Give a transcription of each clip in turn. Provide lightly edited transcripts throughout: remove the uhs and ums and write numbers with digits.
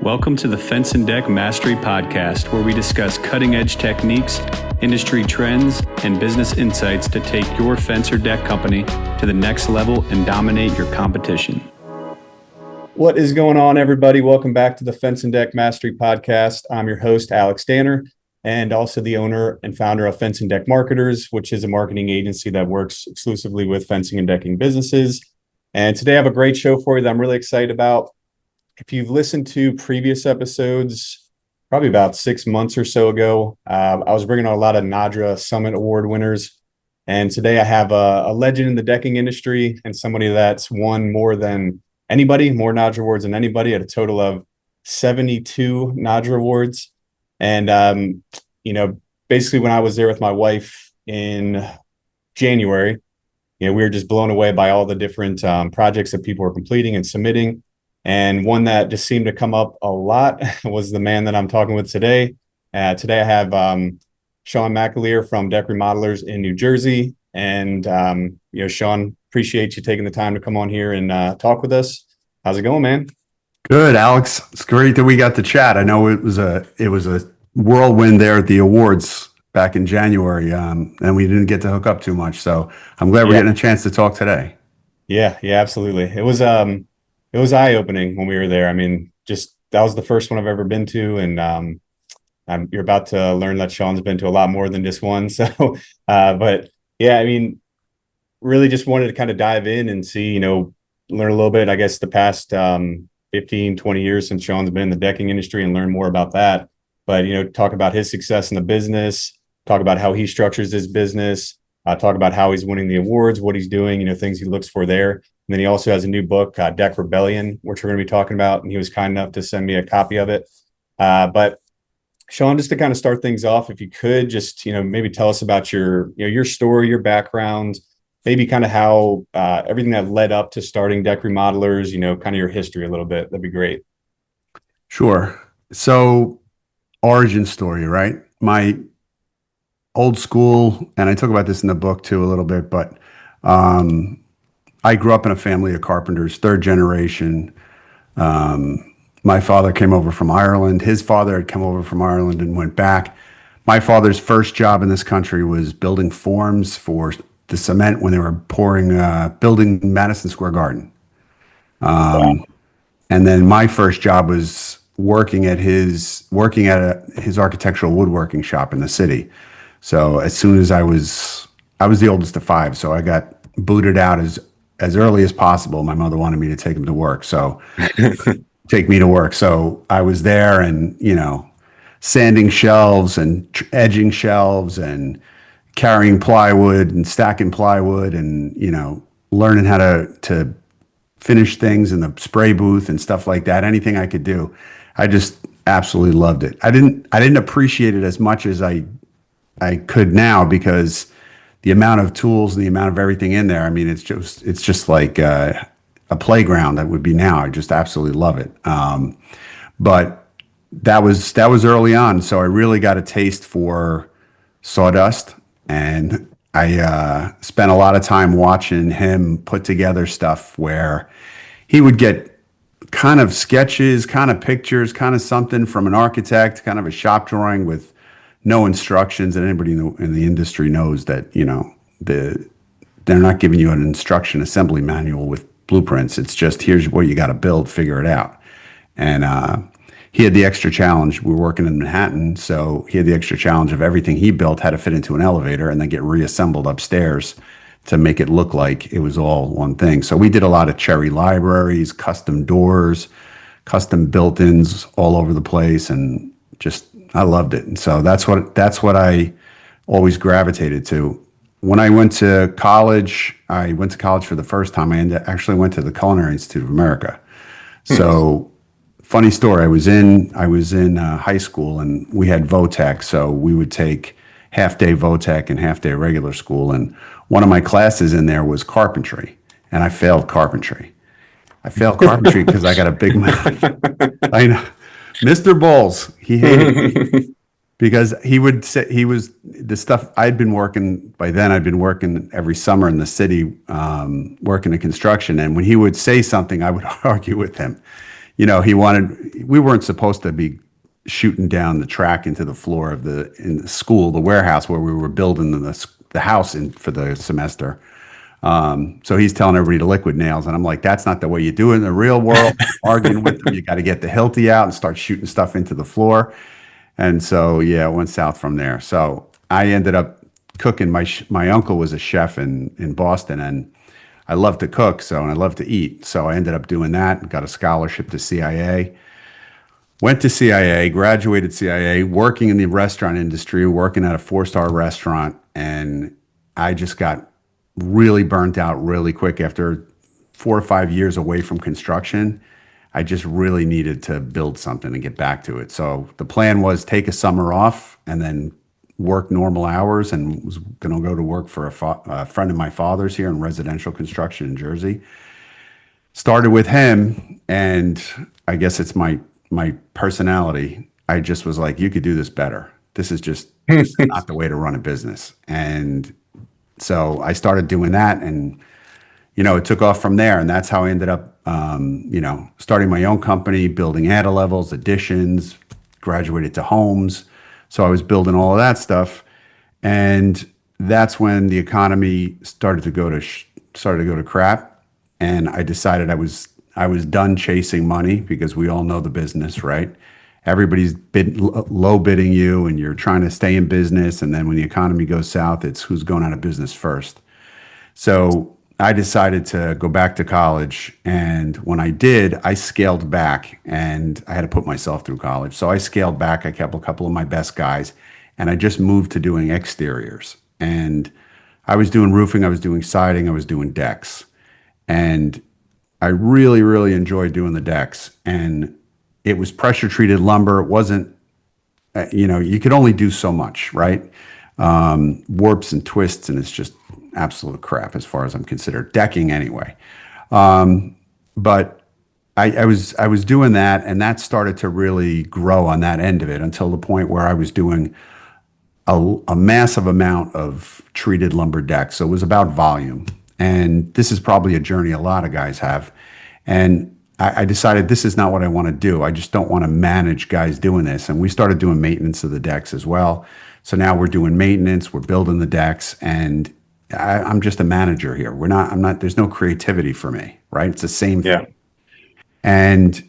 Welcome to the Fence and Deck Mastery Podcast, where we discuss cutting-edge techniques, industry trends, and business insights to take your fence or deck company to the next level and dominate your competition. What is going on, everybody? Welcome back to the Fence and Deck Mastery Podcast. I'm your host, Alex Danner, and also the owner and founder of Fence and Deck Marketers, which is a marketing agency that works exclusively with fencing and decking businesses. And today I have a great show for you that I'm really excited about. If you've listened to previous episodes, probably about 6 months or so ago, I was bringing on a lot of NADRA Summit Award winners. And today I have a legend in the decking industry and somebody that's won more NADRA Awards than anybody, at a total of 72 NADRA Awards. And, basically when I was there with my wife in January, we were just blown away by all the different projects that people were completing and submitting. And one that just seemed to come up a lot was the man that I'm talking with today. Today I have Shawn McAleer from Deck Remodelers in New Jersey. And, Shawn, appreciate you taking the time to come on here and talk with us. How's it going, man? Good, Alex. It's great that we got to chat. I know it was a whirlwind there at the awards back in January, and we didn't get to hook up too much. So I'm glad we're getting a chance to talk today. Yeah, absolutely. It was eye-opening when we were there. I mean, that was the first one I've ever been to, and you're about to learn that Shawn's been to a lot more than just one. So, but yeah, I mean, really just wanted to kind of dive in and see, learn a little bit, I guess, the past 15, 20 years since Shawn's been in the decking industry, and learn more about that. But, talk about his success in the business, talk about how he structures his business, talk about how he's winning the awards, what he's doing, things he looks for there. And then he also has a new book, Deck Rebellion, which we're going to be talking about. And he was kind enough to send me a copy of it. But Shawn, just to kind of start things off, if you could just, maybe tell us about your story, your background, maybe kind of how everything that led up to starting Deck Remodelers, kind of your history a little bit. That'd be great. Sure. So origin story, right? My old school, and I talk about this in the book too a little bit, but I grew up in a family of carpenters, third generation. My father came over from Ireland. His father had come over from Ireland and went back. My father's first job in this country was building forms for the cement when they were building Madison Square Garden. And then my first job was working at his architectural woodworking shop in the city. So as soon as I was the oldest of five, so I got booted out as early as possible. My mother wanted me to take him to work, so take me to work. So I was there, and sanding shelves and edging shelves and carrying plywood and stacking plywood, and learning how to finish things in the spray booth and stuff like that. Anything I could do, I just absolutely loved it. I didn't appreciate it as much as I could now, because the amount of tools and the amount of everything in there, I mean, it's just like a playground that would be now. I just absolutely love it. But that was early on. So I really got a taste for sawdust, and I spent a lot of time watching him put together stuff where he would get kind of sketches, kind of pictures, kind of something from an architect, kind of a shop drawing with no instructions. And anybody in the industry knows that, they're not giving you an instruction assembly manual with blueprints. It's just, here's what you got to build, figure it out. And he had the extra challenge. We were working in Manhattan, so he had the extra challenge of everything he built had to fit into an elevator and then get reassembled upstairs to make it look like it was all one thing. So we did a lot of cherry libraries, custom doors, custom built-ins all over the place, and just I loved it. And so that's what I always gravitated to. When I went to college, for the first time. I actually went to the Culinary Institute of America. So funny story. I was in high school, and we had VOTEC. So we would take half-day VOTEC and half-day regular school. And one of my classes in there was carpentry, and I failed carpentry. Because I got a big mouth. I know. Mr. Bowles, he hated me because he would say the stuff I'd been working every summer in the city, working in construction. And when he would say something, I would argue with him. we weren't supposed to be shooting down the track into the floor of in the school, the warehouse where we were building the house for the semester. So he's telling everybody to liquid nails, and I'm like, that's not the way you do it in the real world. Arguing with them, you got to get the Hilti out and start shooting stuff into the floor. And so, yeah, it went south from there. So I ended up cooking. My uncle was a chef in Boston, and I love to cook, and I love to eat. So I ended up doing that. Got a scholarship to CIA. Went to CIA, graduated CIA, working in the restaurant industry, working at a 4-star restaurant, and I just got really burnt out really quick after 4 or 5 years away from construction. I just really needed to build something and get back to it. So the plan was take a summer off and then work normal hours, and was going to go to work for a friend of my father's here in residential construction in Jersey. Started with him, and I guess it's my personality. I just was like, you could do this better. This is not the way to run a business. And so I started doing that, and it took off from there. And that's how I ended up, starting my own company, building ADA levels, additions, graduated to homes. So I was building all of that stuff, and that's when the economy started to go to crap, and I decided I was done chasing money, because we all know the business, right? Everybody's low bidding you, and you're trying to stay in business. And then when the economy goes south, it's who's going out of business first. So I decided to go back to college. And when I did, I scaled back, and I had to put myself through college. So I scaled back. I kept a couple of my best guys, and I just moved to doing exteriors. And I was doing roofing, I was doing siding, I was doing decks. And I really, really enjoyed doing the decks. And it was pressure treated lumber. It wasn't, you could only do so much, right? Warps and twists, and it's just absolute crap as far as I'm considered. Decking anyway. But I was doing that, and that started to really grow on that end of it, until the point where I was doing a massive amount of treated lumber decks. So it was about volume. And this is probably a journey a lot of guys have. And I decided this is not what I want to do. I just don't want to manage guys doing this. And we started doing maintenance of the decks as well. So now we're doing maintenance, we're building the decks, and I'm just a manager here. There's no creativity for me, right? It's the same thing. And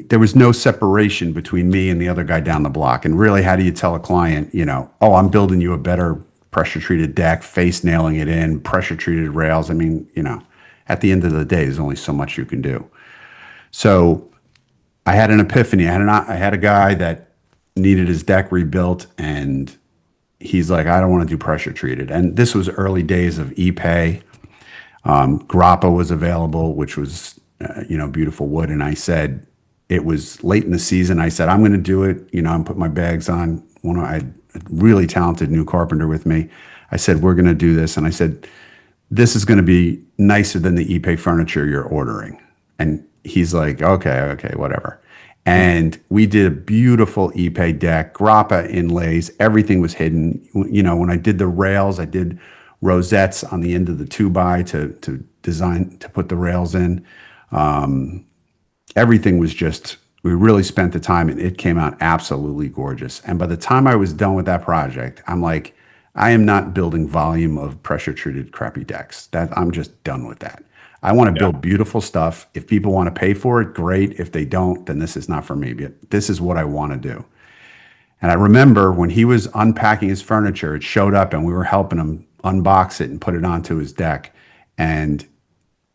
there was no separation between me and the other guy down the block. And really, how do you tell a client, oh, I'm building you a better pressure treated deck, face nailing it in, pressure treated rails? I mean, at the end of the day, there's only so much you can do. So I had an epiphany. I had a guy that needed his deck rebuilt, and he's like, I don't want to do pressure treated. And this was early days of ePay. Grappa was available, which was, beautiful wood. And I said, it was late in the season. I said, I'm going to do it. I'm putting my bags on. I had a really talented new carpenter with me. I said, we're going to do this. And I said, this is going to be nicer than the ePay furniture you're ordering. And he's like, okay, whatever. And we did a beautiful ePay deck, Grappa inlays, everything was hidden. When I did the rails, I did rosettes on the end of the 2x to design, to put the rails in. Everything was we really spent the time, and it came out absolutely gorgeous. And by the time I was done with that project, I'm like, I am not building volume of pressure treated crappy decks. I'm just done with that. I want to build beautiful stuff. If people want to pay for it, great. If they don't, then this is not for me. But this is what I want to do. And I remember when he was unpacking his furniture, it showed up, and we were helping him unbox it and put it onto his deck. And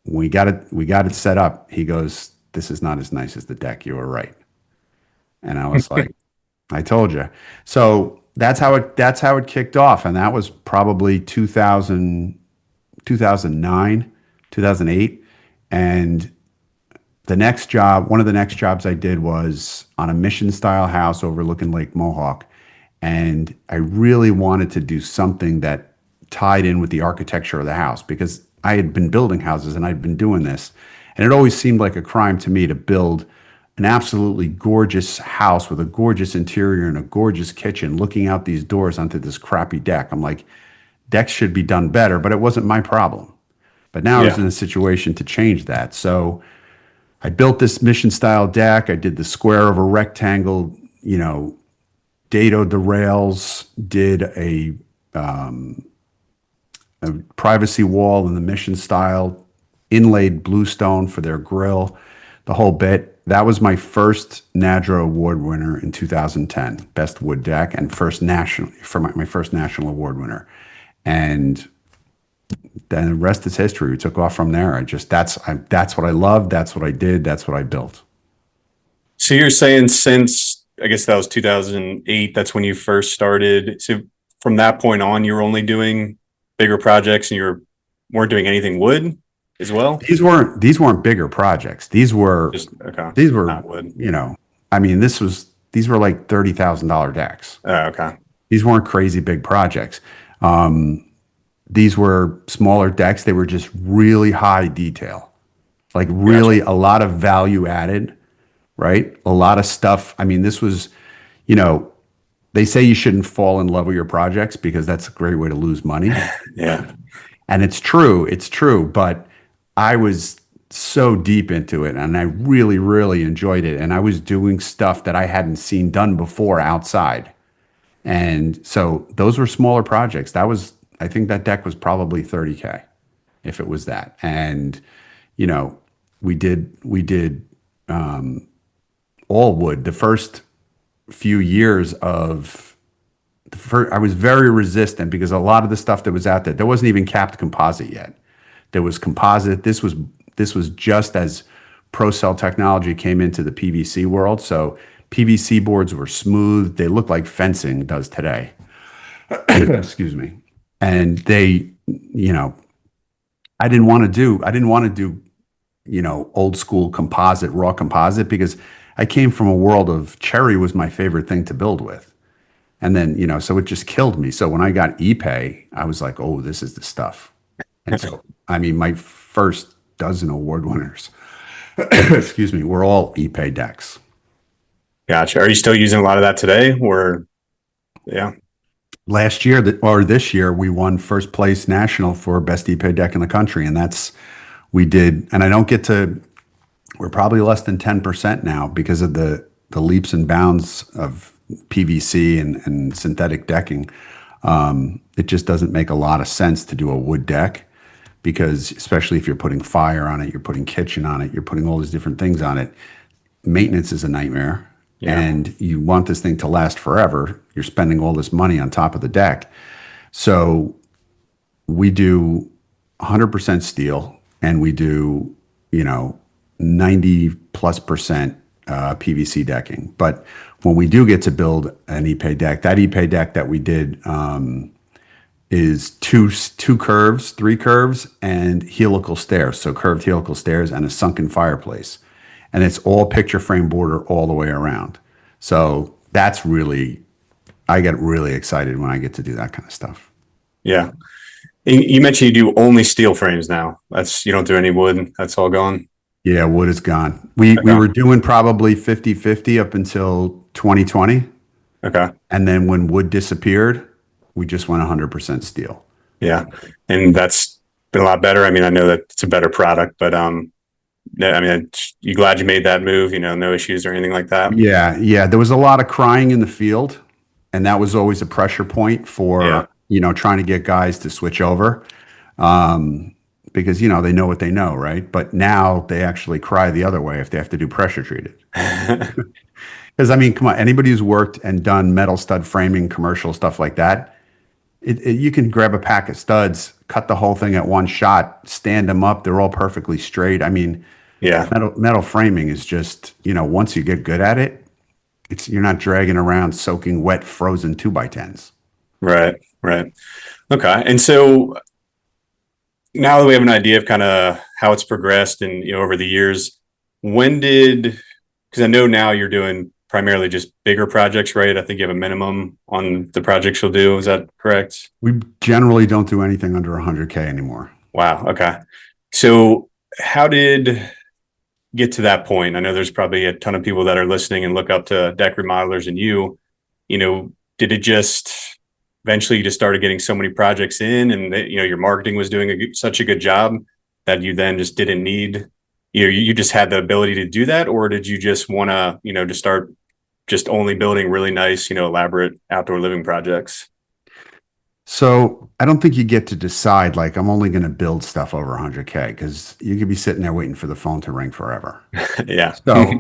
we got it set up. He goes, this is not as nice as the deck. You were right. And I was like, I told you. So that's how it kicked off. And that was probably 2009, 2008. And one of the next jobs I did was on a mission style house overlooking Lake Mohawk. And I really wanted to do something that tied in with the architecture of the house, because I had been building houses and I'd been doing this. And it always seemed like a crime to me to build an absolutely gorgeous house with a gorgeous interior and a gorgeous kitchen, looking out these doors onto this crappy deck. I'm like, decks should be done better, but it wasn't my problem. But now I was in a situation to change that. So I built this mission style deck. I did the square of a rectangle, dadoed the rails, did a privacy wall in the mission style, inlaid bluestone for their grill, the whole bit. That was my first NADRA Award winner in 2010, best wood deck, and first national for my first national award winner. And then the rest is history. We took off from there. That's what I love. That's what I did. That's what I built. So you're saying since, I guess that was 2008, that's when you first started. So from that point on, you were only doing bigger projects and you weren't doing anything wood as well? These weren't bigger projects. These were not wood. These were like $30,000 decks. Oh, okay. These weren't crazy big projects. These were smaller decks. They were just really high detail, like really a lot of value added, right? A lot of stuff. I mean, this was, they say you shouldn't fall in love with your projects because that's a great way to lose money. Yeah. And it's true. But I was so deep into it and I really, really enjoyed it. And I was doing stuff that I hadn't seen done before outside. And so those were smaller projects. I think that deck was probably 30K if it was that. And, we did all wood. The first few years I was very resistant because a lot of the stuff that was out there wasn't even capped composite yet. There was composite. This was just as ProCell technology came into the PVC world. So PVC boards were smooth. They looked like fencing does today. Excuse me. And they, I didn't want to do, old school composite, raw composite, because I came from a world of cherry was my favorite thing to build with. And then, so it just killed me. So when I got ePay, I was like, oh, this is the stuff. And so, my first dozen award winners, excuse me, were all ePay decks. Gotcha. Are you still using a lot of that today or? Yeah. Last year this year, we won first place national for best ePay deck in the country. And we're probably less than 10% now because of the leaps and bounds of PVC and synthetic decking. It just doesn't make a lot of sense to do a wood deck because especially if you're putting fire on it, you're putting kitchen on it, you're putting all these different things on it. Maintenance is a nightmare. Yeah. And you want this thing to last forever. You're spending all this money on top of the deck. So we do 100% steel and we do, 90+% PVC decking. But when we do get to build an ePay deck, that ePay deck that we did is two curves, three curves, and helical stairs. So curved helical stairs and a sunken fireplace. And it's all picture frame border all the way around. So I get really excited when I get to do that kind of stuff. Yeah. You mentioned you do only steel frames now. You don't do any wood. That's all gone. Yeah, wood is gone. We were doing probably 50-50 up until 2020. Okay. And then when wood disappeared, we just went 100% steel. Yeah. And that's been a lot better. I know that it's a better product, but you glad you made that move, no issues or anything like that? Yeah. There was a lot of crying in the field, and that was always a pressure point for, trying to get guys to switch over. Because, they know what they know, right? But now they actually cry the other way if they have to do pressure treated. Because, come on, anybody who's worked and done metal stud framing, commercial stuff like that, you can grab a pack of studs, cut the whole thing at one shot, stand them up. They're all perfectly straight. Metal framing is just, once you get good at it, you're not dragging around soaking wet, frozen 2x10s. Right. Okay. And so now that we have an idea of kind of how it's progressed and, over the years, because I know now you're doing primarily just bigger projects, right? I think you have a minimum on the projects you'll do. Is that correct? We generally don't do anything under 100K anymore. Wow. Okay. So how did get to that point? I know there's probably a ton of people that are listening and look up to Deck Remodelers and did it just eventually you just started getting so many projects in and your marketing was doing such a good job that you then just didn't need, you just had the ability to do that, or did you just want to, just start just only building really nice, elaborate outdoor living projects? So I don't think you get to decide like I'm only going to build stuff over 100K because you could be sitting there waiting for the phone to ring forever. Yeah. So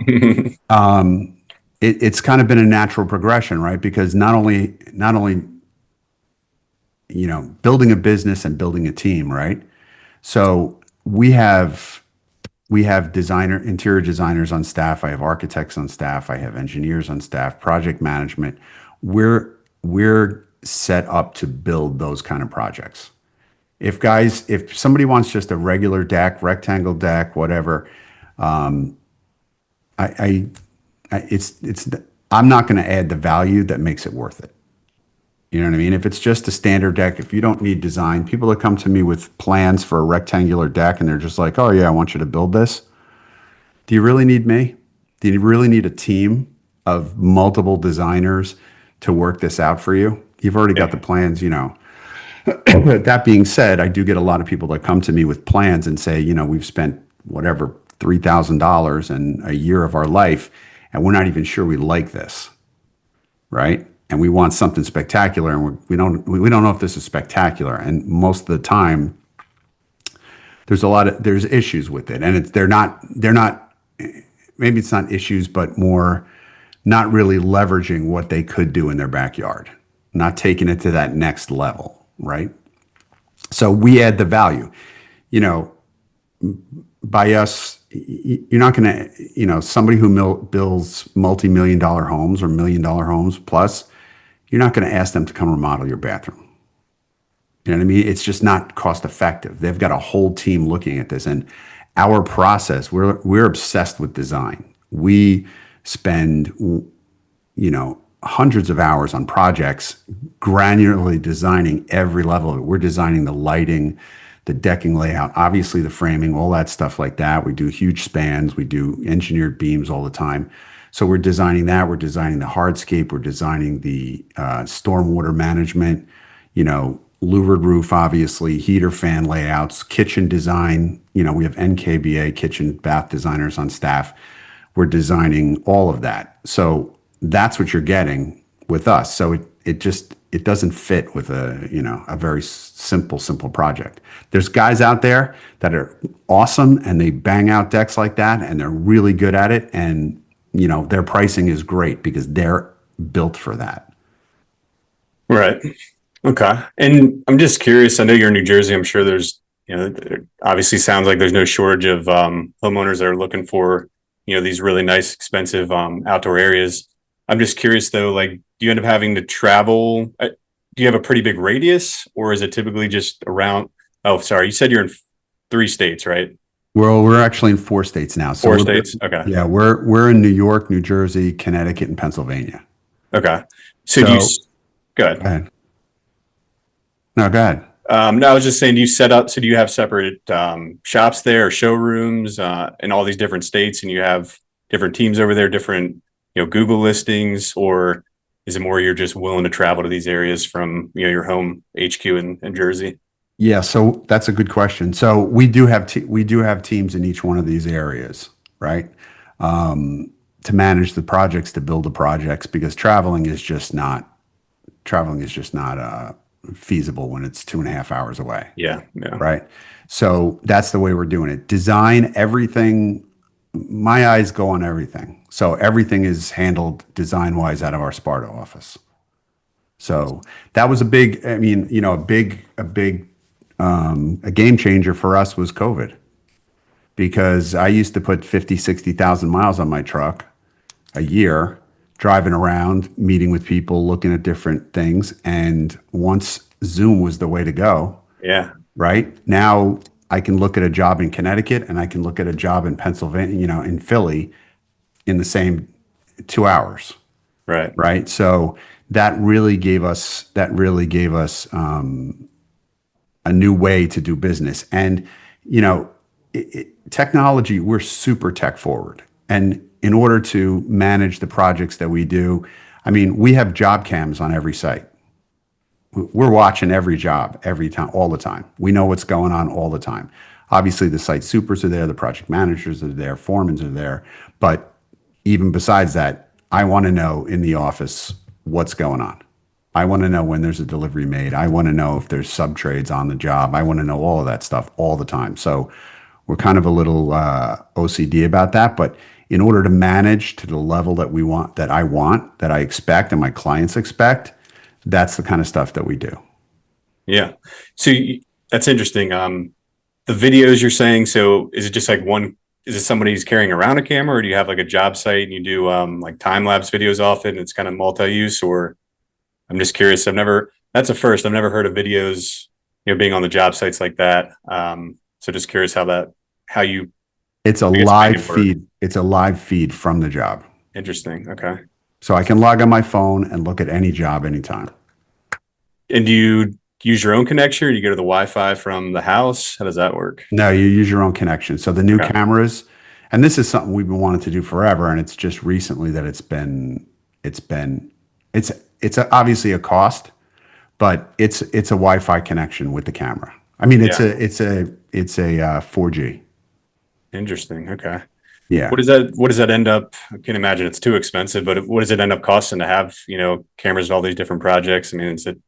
it's kind of been a natural progression, right? Because not only building a business and building a team, right? So we have interior designers on staff. I have architects on staff. I have engineers on staff, project management. We're set up to build those kind of projects. If somebody wants just a regular deck, rectangle deck, whatever, I it's I'm not going to add the value that makes it worth it. You know what I mean? If it's just a standard deck, if you don't need design, people that come to me with plans for a rectangular deck and they're just like, "Oh yeah, I want you to build this." Do you really need me? Do you really need a team of multiple designers to work this out for you? You've already got Yeah. the plans. But that being said, I do get a lot of people that come to me with plans and say, we've spent whatever $3,000 and a year of our life, and we're not even sure we like this, right? And we want something spectacular, and we don't know if this is spectacular. And most of the time, there's issues with it, and they're not maybe it's not issues, but more not really leveraging what they could do in their backyard, not taking it to that next level, right? So we add the value. You know, by us, you're not going to, somebody who builds multi-million dollar homes or $1 million homes plus, you're not going to ask them to come remodel your bathroom. You know what I mean? It's just not cost effective. They've got a whole team looking at this, and our process, we're obsessed with design. We spend, hundreds of hours on projects, granularly designing every level of it. We're designing the lighting, the decking layout, obviously the framing, all that stuff like that. We do huge spans. We do engineered beams all the time. So we're designing that. We're designing the hardscape. We're designing the stormwater management, louvered roof, obviously, heater fan layouts, kitchen design. We have NKBA kitchen bath designers on staff. We're designing all of that. So that's what you're getting with us. So it doesn't fit with a very simple project. There's guys out there that are awesome and they bang out decks like that and they're really good at it. And, their pricing is great because they're built for that. Right. Okay. And I'm just curious. I know you're in New Jersey. I'm sure there's, it obviously sounds like there's no shortage of homeowners that are looking for, these really nice, expensive outdoor areas. I'm just curious though, like, do you end up having to travel? Do you have a pretty big radius, or is it typically just around? Oh, sorry. You said you're in 3 states, right? Well, we're actually in 4 states now. So 4 states. Okay. Yeah, we're in New York, New Jersey, Connecticut, and Pennsylvania. Okay. So do you, go ahead. Go ahead. No, go ahead. No, I was just saying, do you set up, so do you have separate shops there, or showrooms in all these different states, and you have different teams over there, different, Google listings, or is it more you're just willing to travel to these areas from, your home HQ in Jersey? Yeah, so that's a good question. So we do have teams in each one of these areas, right? To manage the projects, to build the projects, because traveling is just not feasible when it's 2.5 hours away. Yeah. Right. So that's the way we're doing it. Design, everything. My eyes go on everything. So everything is handled design wise out of our Sparta office. So that was a game changer for us was COVID, because I used to put 50, 60,000 miles on my truck a year, driving around, meeting with people, looking at different things. And once Zoom was the way to go, Yeah. right? Now I can look at a job in Connecticut and I can look at a job in Pennsylvania, in Philly in the same 2 hours. Right. Right. So that really gave us a new way to do business. And, technology, we're super tech forward. And in order to manage the projects that we do, we have job cams on every site. We're watching every job, every time, all the time. We know what's going on all the time. Obviously, the site supers are there, the project managers are there, foremans are there. But even besides that, I want to know in the office what's going on. I want to know when there's a delivery made. I want to know if there's sub trades on the job. I want to know all of that stuff all the time. So we're kind of a little OCD about that. But in order to manage to the level that we want, that I expect, and my clients expect, that's the kind of stuff that we do. Yeah. So that's interesting. The videos you're saying, so is it just like is it somebody who's carrying around a camera, or do you have like a job site and you do like time lapse videos often? It's kind of multi-use, or I'm just curious. That's a first. I've never heard of videos, being on the job sites like that. So just curious how you, It's a I guess, make live it work. feed. It's a live feed from the job. Interesting. Okay. So I can log on my phone and look at any job anytime. And do you use your own connection, or do you go to the Wi-Fi from the house? How does that work? No, you use your own connection. So the new Okay. cameras, and this is something we've been wanting to do forever, and it's just recently that it's obviously a cost, but it's a Wi-Fi connection with the camera. I mean, Yeah. it's a 4G. Interesting. Okay. Yeah. What does that end up? I can't imagine it's too expensive, but what does it end up costing to have, cameras and all these different projects? I mean, is it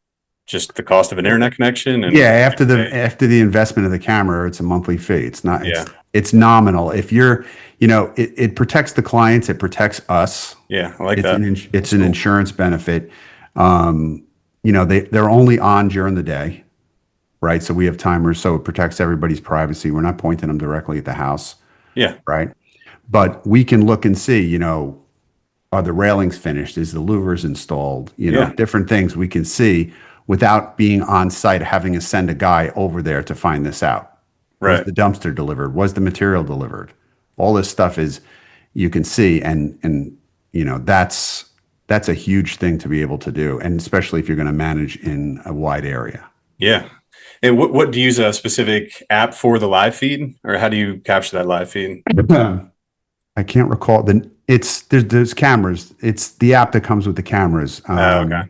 just the cost of an internet connection? Yeah, And after the investment of the camera, it's a monthly fee. It's not yeah, it's nominal. If you're, it protects the clients, it protects us. yeah, I like It's that. it's That's an cool. insurance benefit. They're only on during the day, right? So we have timers, so it protects everybody's privacy. We're not pointing them directly at the house, Yeah, right? But we can look and see, are the railings finished? Is the louvers installed? yeah, Different things we can see without being on site, having to send a guy over there to find this out. Was right. the dumpster delivered? Was the material delivered? All this stuff is you can see, and that's a huge thing to be able to do, and especially if you're going to manage in a wide area. Yeah. And what do you use a specific app for the live feed, or how do you capture that live feed? I can't recall there's cameras. It's the app that comes with the cameras. Oh, okay.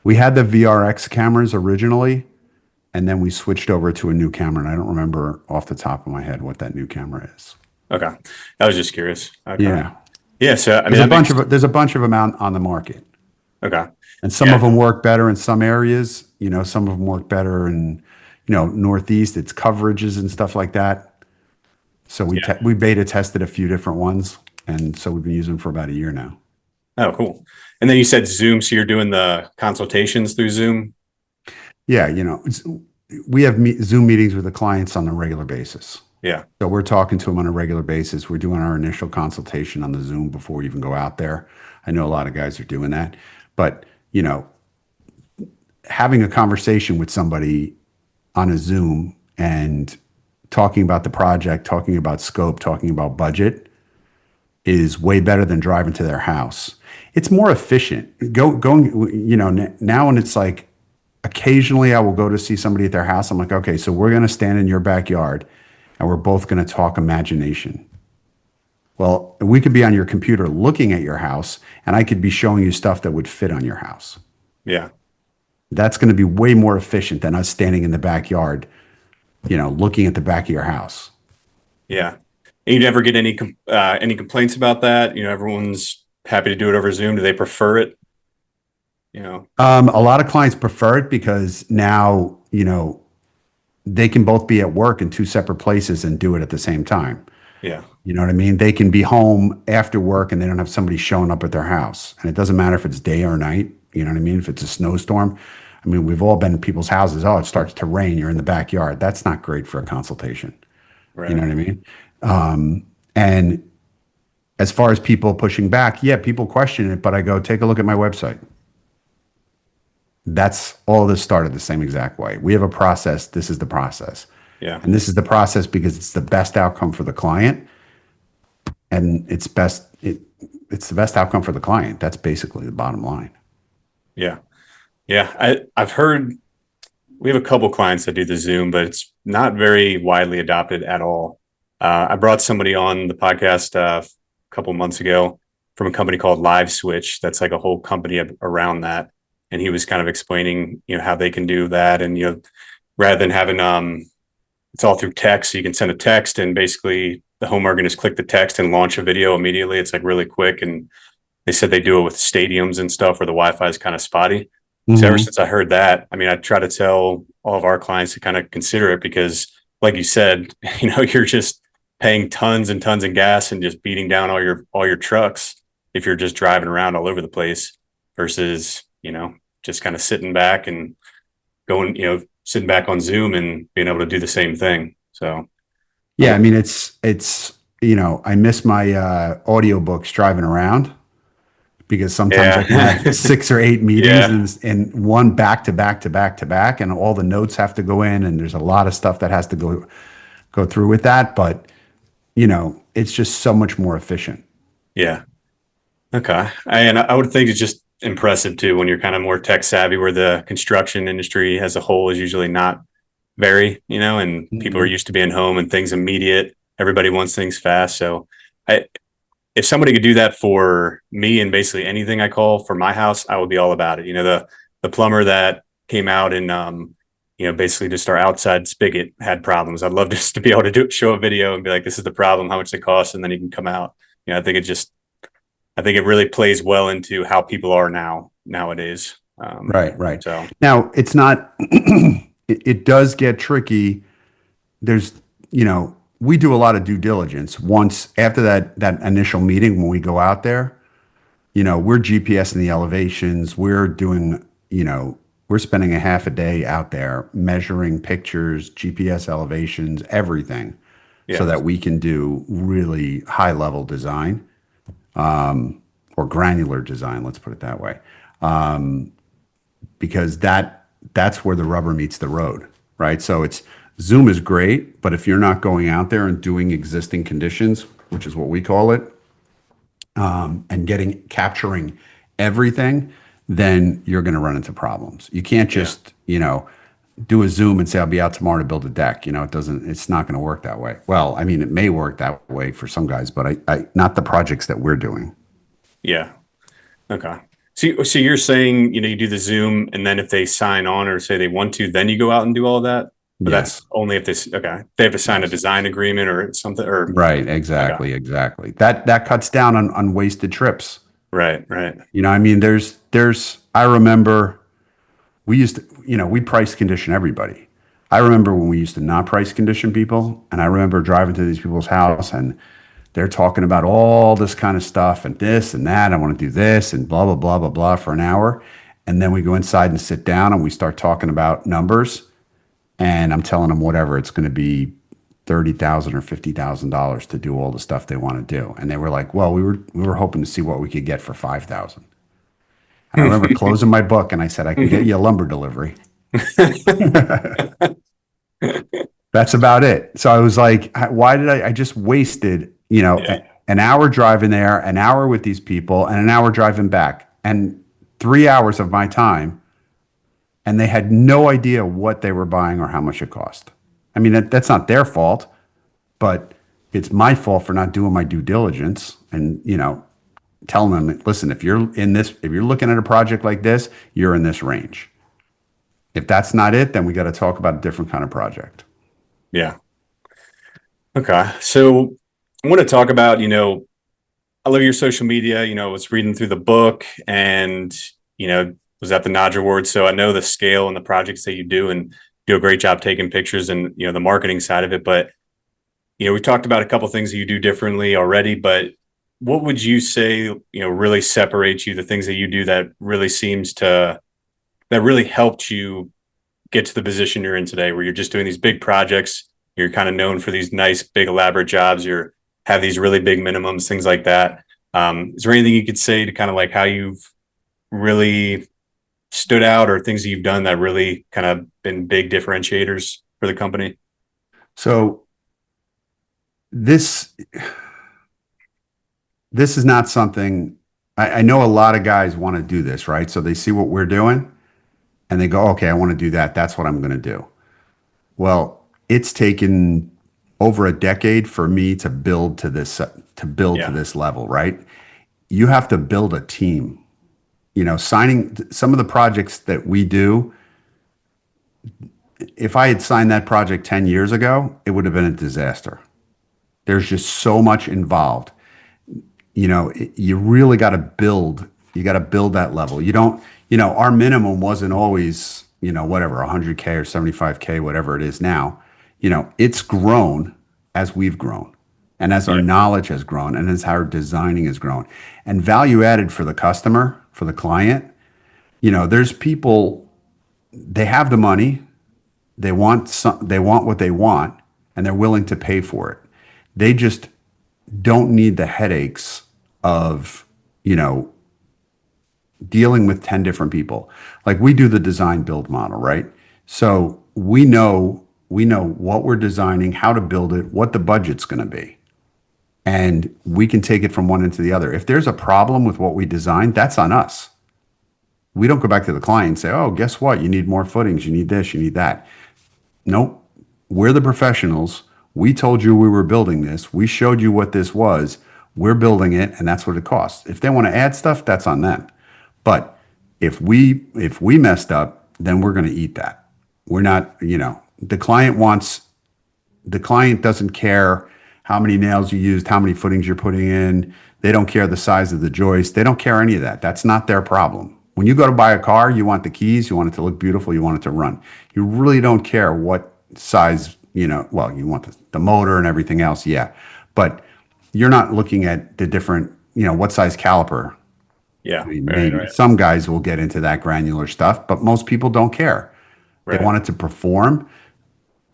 We had the VRX cameras originally, and then we switched over to a new camera, and I don't remember off the top of my head what that new camera is. Okay. I was just curious. Okay. Yeah, Yeah. So, I mean, there's a bunch of them out on the market, okay. and some of Yeah. them work better in some areas. Some of them work better in, Northeast. It's coverages and stuff like that. So Yeah. we beta tested a few different ones, and so we've been using them for about a year now. Oh, cool. And then you said Zoom. So you're doing the consultations through Zoom? Yeah, we have Zoom meetings with the clients on a regular basis. Yeah. So we're talking to them on a regular basis. We're doing our initial consultation on the Zoom before we even go out there. I know a lot of guys are doing that, but having a conversation with somebody on a Zoom and talking about the project, talking about scope, talking about budget is way better than driving to their house. It's more efficient. Now when it's like occasionally I will go to see somebody at their house. I'm like, okay, so we're going to stand in your backyard and we're both going to talk imagination. Well, we could be on your computer looking at your house and I could be showing you stuff that would fit on your house. Yeah. That's going to be way more efficient than us standing in the backyard, looking at the back of your house. Yeah. And you never get any complaints about that? Everyone's happy to do it over Zoom. Do they prefer it? A lot of clients prefer it because now, they can both be at work in two separate places and do it at the same time. Yeah. You know what I mean? They can be home after work and they don't have somebody showing up at their house. And it doesn't matter if it's day or night. You know what I mean? If it's a snowstorm. I mean, we've all been in people's houses. Oh, it starts to rain. You're in the backyard. That's not great for a consultation. Right. You know what I mean? And as far as people pushing back, yeah, people question it, but I go, take a look at my website. That's all this started the same exact way. We have a process. This is the process. Yeah. And this is the process because it's the best outcome for the client. And it's the best outcome for the client. That's basically the bottom line. Yeah. Yeah. I've heard we have a couple clients that do the Zoom, but it's not very widely adopted at all. I brought somebody on the podcast a couple months ago from a company called Live Switch. That's like a whole company around that. And he was kind of explaining, how they can do that. And, rather than having, it's all through text. So you can send a text and basically the homeowner can just click the text and launch a video immediately. It's like really quick. And they said they do it with stadiums and stuff where the Wi-Fi is kind of spotty. So ever Hmm. since I heard that, I mean, I try to tell all of our clients to kind of consider it because, like you said, you're just paying tons and tons of gas and just beating down all your trucks if you're just driving around all over the place versus just kind of sitting back and going, sitting back on Zoom and being able to do the same thing. So, Yeah, I mean, it's I miss my audiobooks driving around because sometimes I can have yeah, 6 or 8 meetings yeah, and one back to back to back to back, and all the notes have to go in, and there's a lot of stuff that has to go through with that. But it's just so much more efficient. yeah. Okay. And I would think it's just impressive too when you're kind of more tech savvy, where the construction industry as a whole is usually not very, and people are Mhm. used to being home and things immediate. Everybody wants things fast. So I, if somebody could do that for me and basically anything I call for my house, I would be all about it. The plumber that came out and basically just our outside spigot had problems. I'd love just to be able to show a video and be like, this is the problem, how much it costs, and then he can come out. I think it really plays well into how people are nowadays. Right, right. So Now, it's not, it does get tricky. There's, we do a lot of due diligence once after that initial meeting when we go out there. We're GPSing the elevations. We're doing, we're spending a half a day out there measuring pictures, GPS elevations, everything, so yeah, that we can do really high level design, or granular design. Let's put it that way, because that's where the rubber meets the road, right? So it's Zoom is great, but if you're not going out there and doing existing conditions, which is what we call it, and capturing everything, then you're going to run into problems. You can't yeah, just, do a Zoom and say, I'll be out tomorrow to build a deck. It's not going to work that way. Well, I mean, it may work that way for some guys, but not the projects that we're doing. yeah. Okay. So you're saying, you do the Zoom and then if they sign on or say they want to, then you go out and do all of that? But that's Yes. only if okay. They have to sign a Yes. design agreement or something or Right. okay. Exactly. Exactly. That cuts down on wasted trips. Right, right. I mean, I remember we used to, we price condition everybody. I remember when we used to not price condition people, and I remember driving to these people's house and they're talking about all this kind of stuff and this and that. I want to do this and blah, blah, blah, blah, blah for an hour. And then we go inside and sit down and we start talking about numbers. And I'm telling them whatever, it's going to be $30,000 or $50,000 to do all the stuff they want to do. And they were like, well, we were hoping to see what we could get for 5,000. And I remember closing my book and I said, I can get you a lumber delivery. That's about it. So I was like, why did I just wasted, Yeah. an hour driving there, an hour with these people, and an hour driving back, and 3 hours of my time. And they had no idea what they were buying or how much it cost. I mean, that's not their fault, but it's my fault for not doing my due diligence and, telling them, listen, if you're looking at a project like this, you're in this range. If that's not it, then we got to talk about a different kind of project. Yeah. Okay. So I want to talk about, I love your social media, I was reading through the book and, was at the NADRA Awards. So I know the scale and the projects that you do and do a great job taking pictures and, the marketing side of it. But, we talked about a couple of things that you do differently already, but what would you say, really separates you, the things that you do that really helped you get to the position you're in today, where you're just doing these big projects. You're kind of known for these nice, big, elaborate jobs. You have these really big minimums, things like that. Is there anything you could say to kind of like how you've really stood out or things that you've done that really kind of been big differentiators for the company? So this this is not something I know a lot of guys want to do this, right? So they see what we're doing and they go, okay, I want to do that. That's what I'm going to do. Well, it's taken over a decade for me to build to Yeah. this level, right? You have to build a team. Signing some of the projects that we do, if I had signed that project 10 years ago, it would have been a disaster. There's just so much involved. You really got to build. You got to build that level. You don't, our minimum wasn't always, whatever, 100K or 75K, whatever it is now. It's grown as we've grown and as our Yeah. knowledge has grown and as our designing has grown. And value added for the customer, for the client, there's people, they have the money, they want what they want, and they're willing to pay for it. They just don't need the headaches of, dealing with 10 different people. Like we do the design build model, right? So we know what we're designing, how to build it, what the budget's going to be. And we can take it from one end to the other. If there's a problem with what we designed, that's on us. We don't go back to the client and say, "Oh, guess what? You need more footings, you need this, you need that." Nope. We're the professionals. We told you we were building this. We showed you what this was. We're building it, and that's what it costs. If they want to add stuff, that's on them. But if we messed up, then we're going to eat that. We're not, the client doesn't care how many nails you used, how many footings you're putting in. They don't care the size of the joist. They don't care any of that. That's not their problem. When you go to buy a car, you want the keys, you want it to look beautiful, you want it to run. You really don't care what size, well, you want the motor and everything else, yeah. But you're not looking at the different, what size caliper. Yeah. I mean, Right. maybe Right. some guys will get into that granular stuff, but most people don't care. They Right. want it to perform.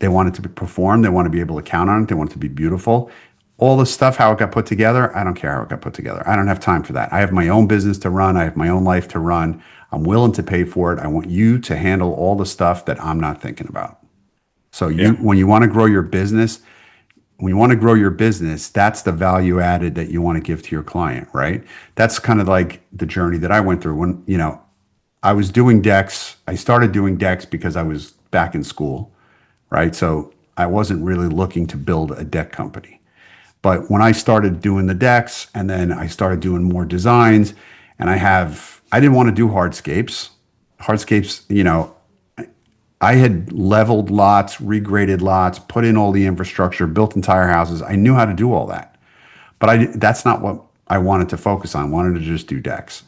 They want it to perform. They want to be able to count on it. They want it to be beautiful. All the stuff, how it got put together, I don't care how it got put together. I don't have time for that. I have my own business to run. I have my own life to run. I'm willing to pay for it. I want you to handle all the stuff that I'm not thinking about. So Yeah. when you want to grow your business, that's the value added that you want to give to your client, right? That's kind of like the journey that I went through when, I was doing decks. I started doing decks because I was back in school, right? So I wasn't really looking to build a deck company. But when I started doing the decks and then I started doing more designs and I didn't want to do hardscapes. Hardscapes, I had leveled lots, regraded lots, put in all the infrastructure, built entire houses. I knew how to do all that. But that's not what I wanted to focus on. I wanted to just do decks.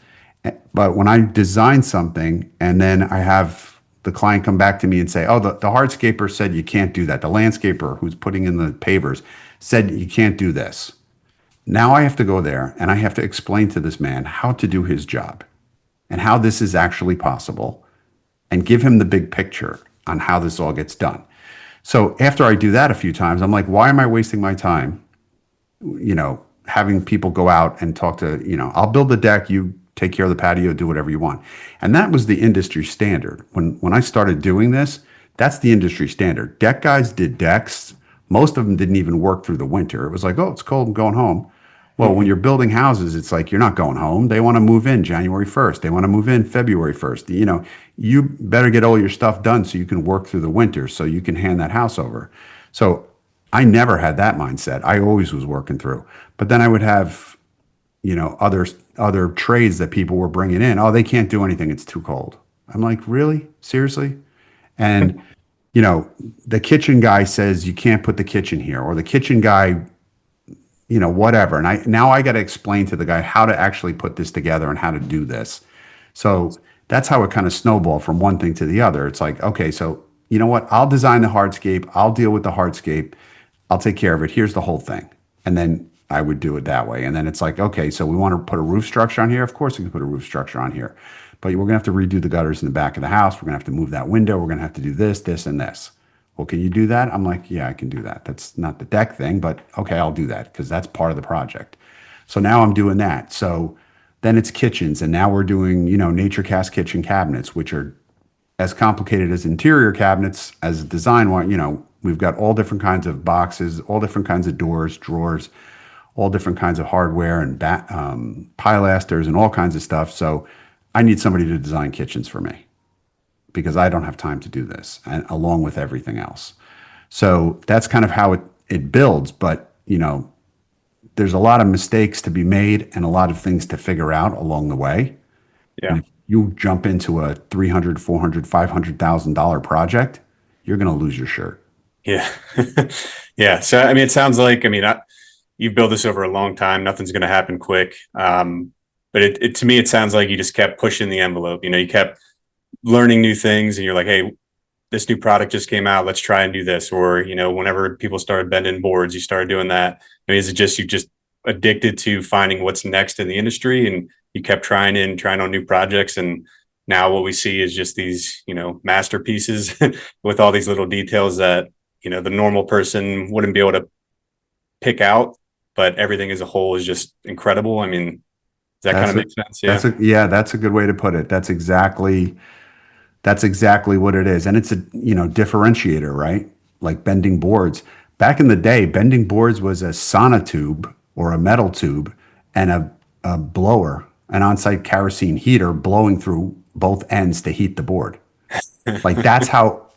But when I design something and then I have the client come back to me and say, "Oh, the hardscaper said you can't do that. The landscaper who's putting in the pavers said you can't do this." Now I have to go there and I have to explain to this man how to do his job and how this is actually possible and give him the big picture on how this all gets done. So after I do that a few times, I'm like, why am I wasting my time, having people go out and talk to, I'll build the deck, you take care of the patio, do whatever you want. And that was the industry standard. When I started doing this, that's the industry standard. Deck guys did decks. Most of them didn't even work through the winter. It was like, "Oh, it's cold, I'm going home." Well, when you're building houses, it's like you're not going home. They want to move in January 1st. They want to move in February 1st. You better get all your stuff done so you can work through the winter so you can hand that house over. So I never had that mindset. I always was working through. But then I would have, other trades that people were bringing in. "Oh, they can't do anything. It's too cold." I'm like, "Really? Seriously?" And, the kitchen guy says you can't put the kitchen here, or the kitchen guy, whatever. And I got to explain to the guy how to actually put this together and how to do this. So that's how it kind of snowballed from one thing to the other. It's like, okay, so you know what? I'll design the hardscape. I'll deal with the hardscape. I'll take care of it. Here's the whole thing. And then I would do it that way. And then it's like, okay, so we want to put a roof structure on here. Of course we can put a roof structure on here. But we're going to have to redo the gutters in the back of the house. We're going to have to move that window. We're going to have to do this, this, and this. "Well, can you do that?" I'm like, "Yeah, I can do that. That's not the deck thing, but okay, I'll do that because that's part of the project." So now I'm doing that. So then it's kitchens. And now we're doing, nature cast kitchen cabinets, which are as complicated as interior cabinets as design one. We've got all different kinds of boxes, all different kinds of doors, drawers, all different kinds of hardware and pilasters and all kinds of stuff. So I need somebody to design kitchens for me because I don't have time to do this, and along with everything else. So that's kind of how it builds. But, there's a lot of mistakes to be made and a lot of things to figure out along the way. Yeah. And if you jump into a $300,000, $400,000, $500,000 project, you're going to lose your shirt. Yeah. Yeah. So, I mean, it sounds like, you've built this over a long time. Nothing's going to happen quick. But to me, it sounds like you just kept pushing the envelope. You kept learning new things and you're like, hey, this new product just came out. Let's try and do this. Or, whenever people started bending boards, you started doing that. I mean, is it just, you just addicted to finding what's next in the industry and you kept trying on new projects? And now what we see is just these, masterpieces with all these little details that, the normal person wouldn't be able to pick out, but everything as a whole is just incredible. I mean, does that kind of make sense? Yeah. That's a good way to put it. That's exactly what it is. And it's a, differentiator, right? Like bending boards. Back in the day, bending boards was a sonotube or a metal tube and a blower, an on-site kerosene heater blowing through both ends to heat the board. Like that's how,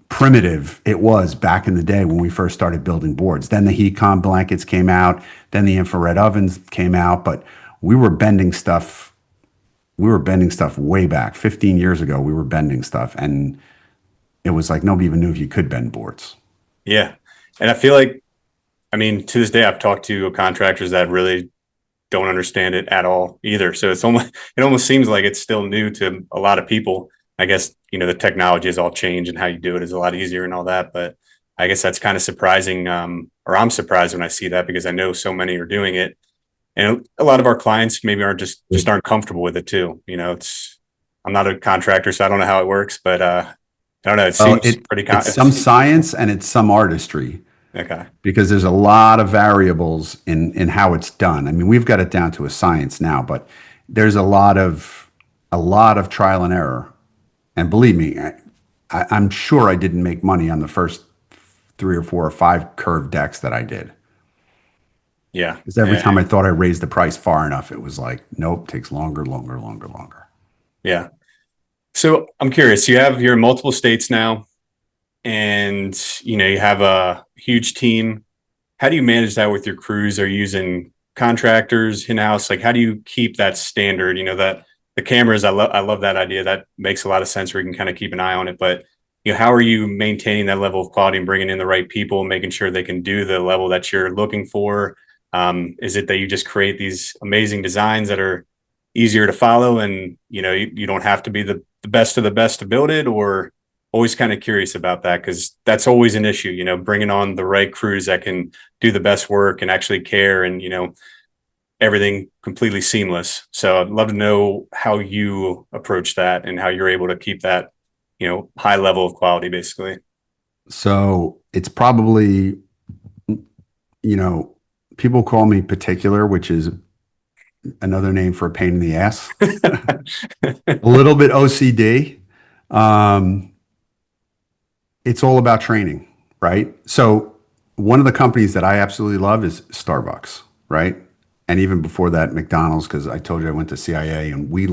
primitive it was back in the day when we first started building boards. Then the heat con blankets came out, then the infrared ovens came out, but we were bending stuff way back 15 years ago. We were bending stuff and it was like nobody even knew if you could bend boards. Yeah. And I feel like, to this day, I've talked to contractors that really don't understand it at all either. So it almost seems like it's still new to a lot of people. I guess, the technology has all changed and how you do it is a lot easier and all that. But I guess that's kind of surprising. Or I'm surprised when I see that because I know so many are doing it. And a lot of our clients maybe aren't comfortable with it too. I'm not a contractor, so I don't know how it works, but I don't know. It seems it's some science and it's some artistry. Okay. Because there's a lot of variables in how it's done. I mean, we've got it down to a science now, but there's a lot of trial and error. And believe me, I'm sure I didn't make money on the first 3 or 4 or 5 curved decks that I did. Yeah. Because every time I thought I raised the price far enough, it was like, nope, takes longer. Yeah. So I'm curious, you're in multiple states now and, you have a huge team. How do you manage that with your crews? Are you using contractors in-house? Like, how do you keep that standard? That the cameras, I love that idea. That makes a lot of sense where you can kind of keep an eye on it. But, how are you maintaining that level of quality and bringing in the right people, making sure they can do the level that you're looking for? Is it that you just create these amazing designs that are easier to follow and, you don't have to be the best of the best to build it? Or always kind of curious about that because that's always an issue, bringing on the right crews that can do the best work and actually care and, everything completely seamless. So I'd love to know how you approach that and how you're able to keep that, high level of quality basically. So it's probably, people call me particular, which is another name for a pain in the ass. A little bit OCD. It's all about training, right? So one of the companies that I absolutely love is Starbucks, right? And even before that, McDonald's, because I told you I went to CIA and we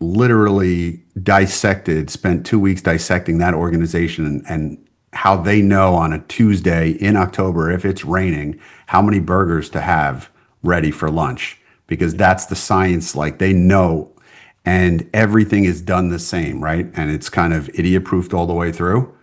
literally spent 2 weeks dissecting that organization and how they know on a Tuesday in October, if it's raining, how many burgers to have ready for lunch, because that's the science. Like they know, and everything is done the same, right? And it's kind of idiot proofed all the way through.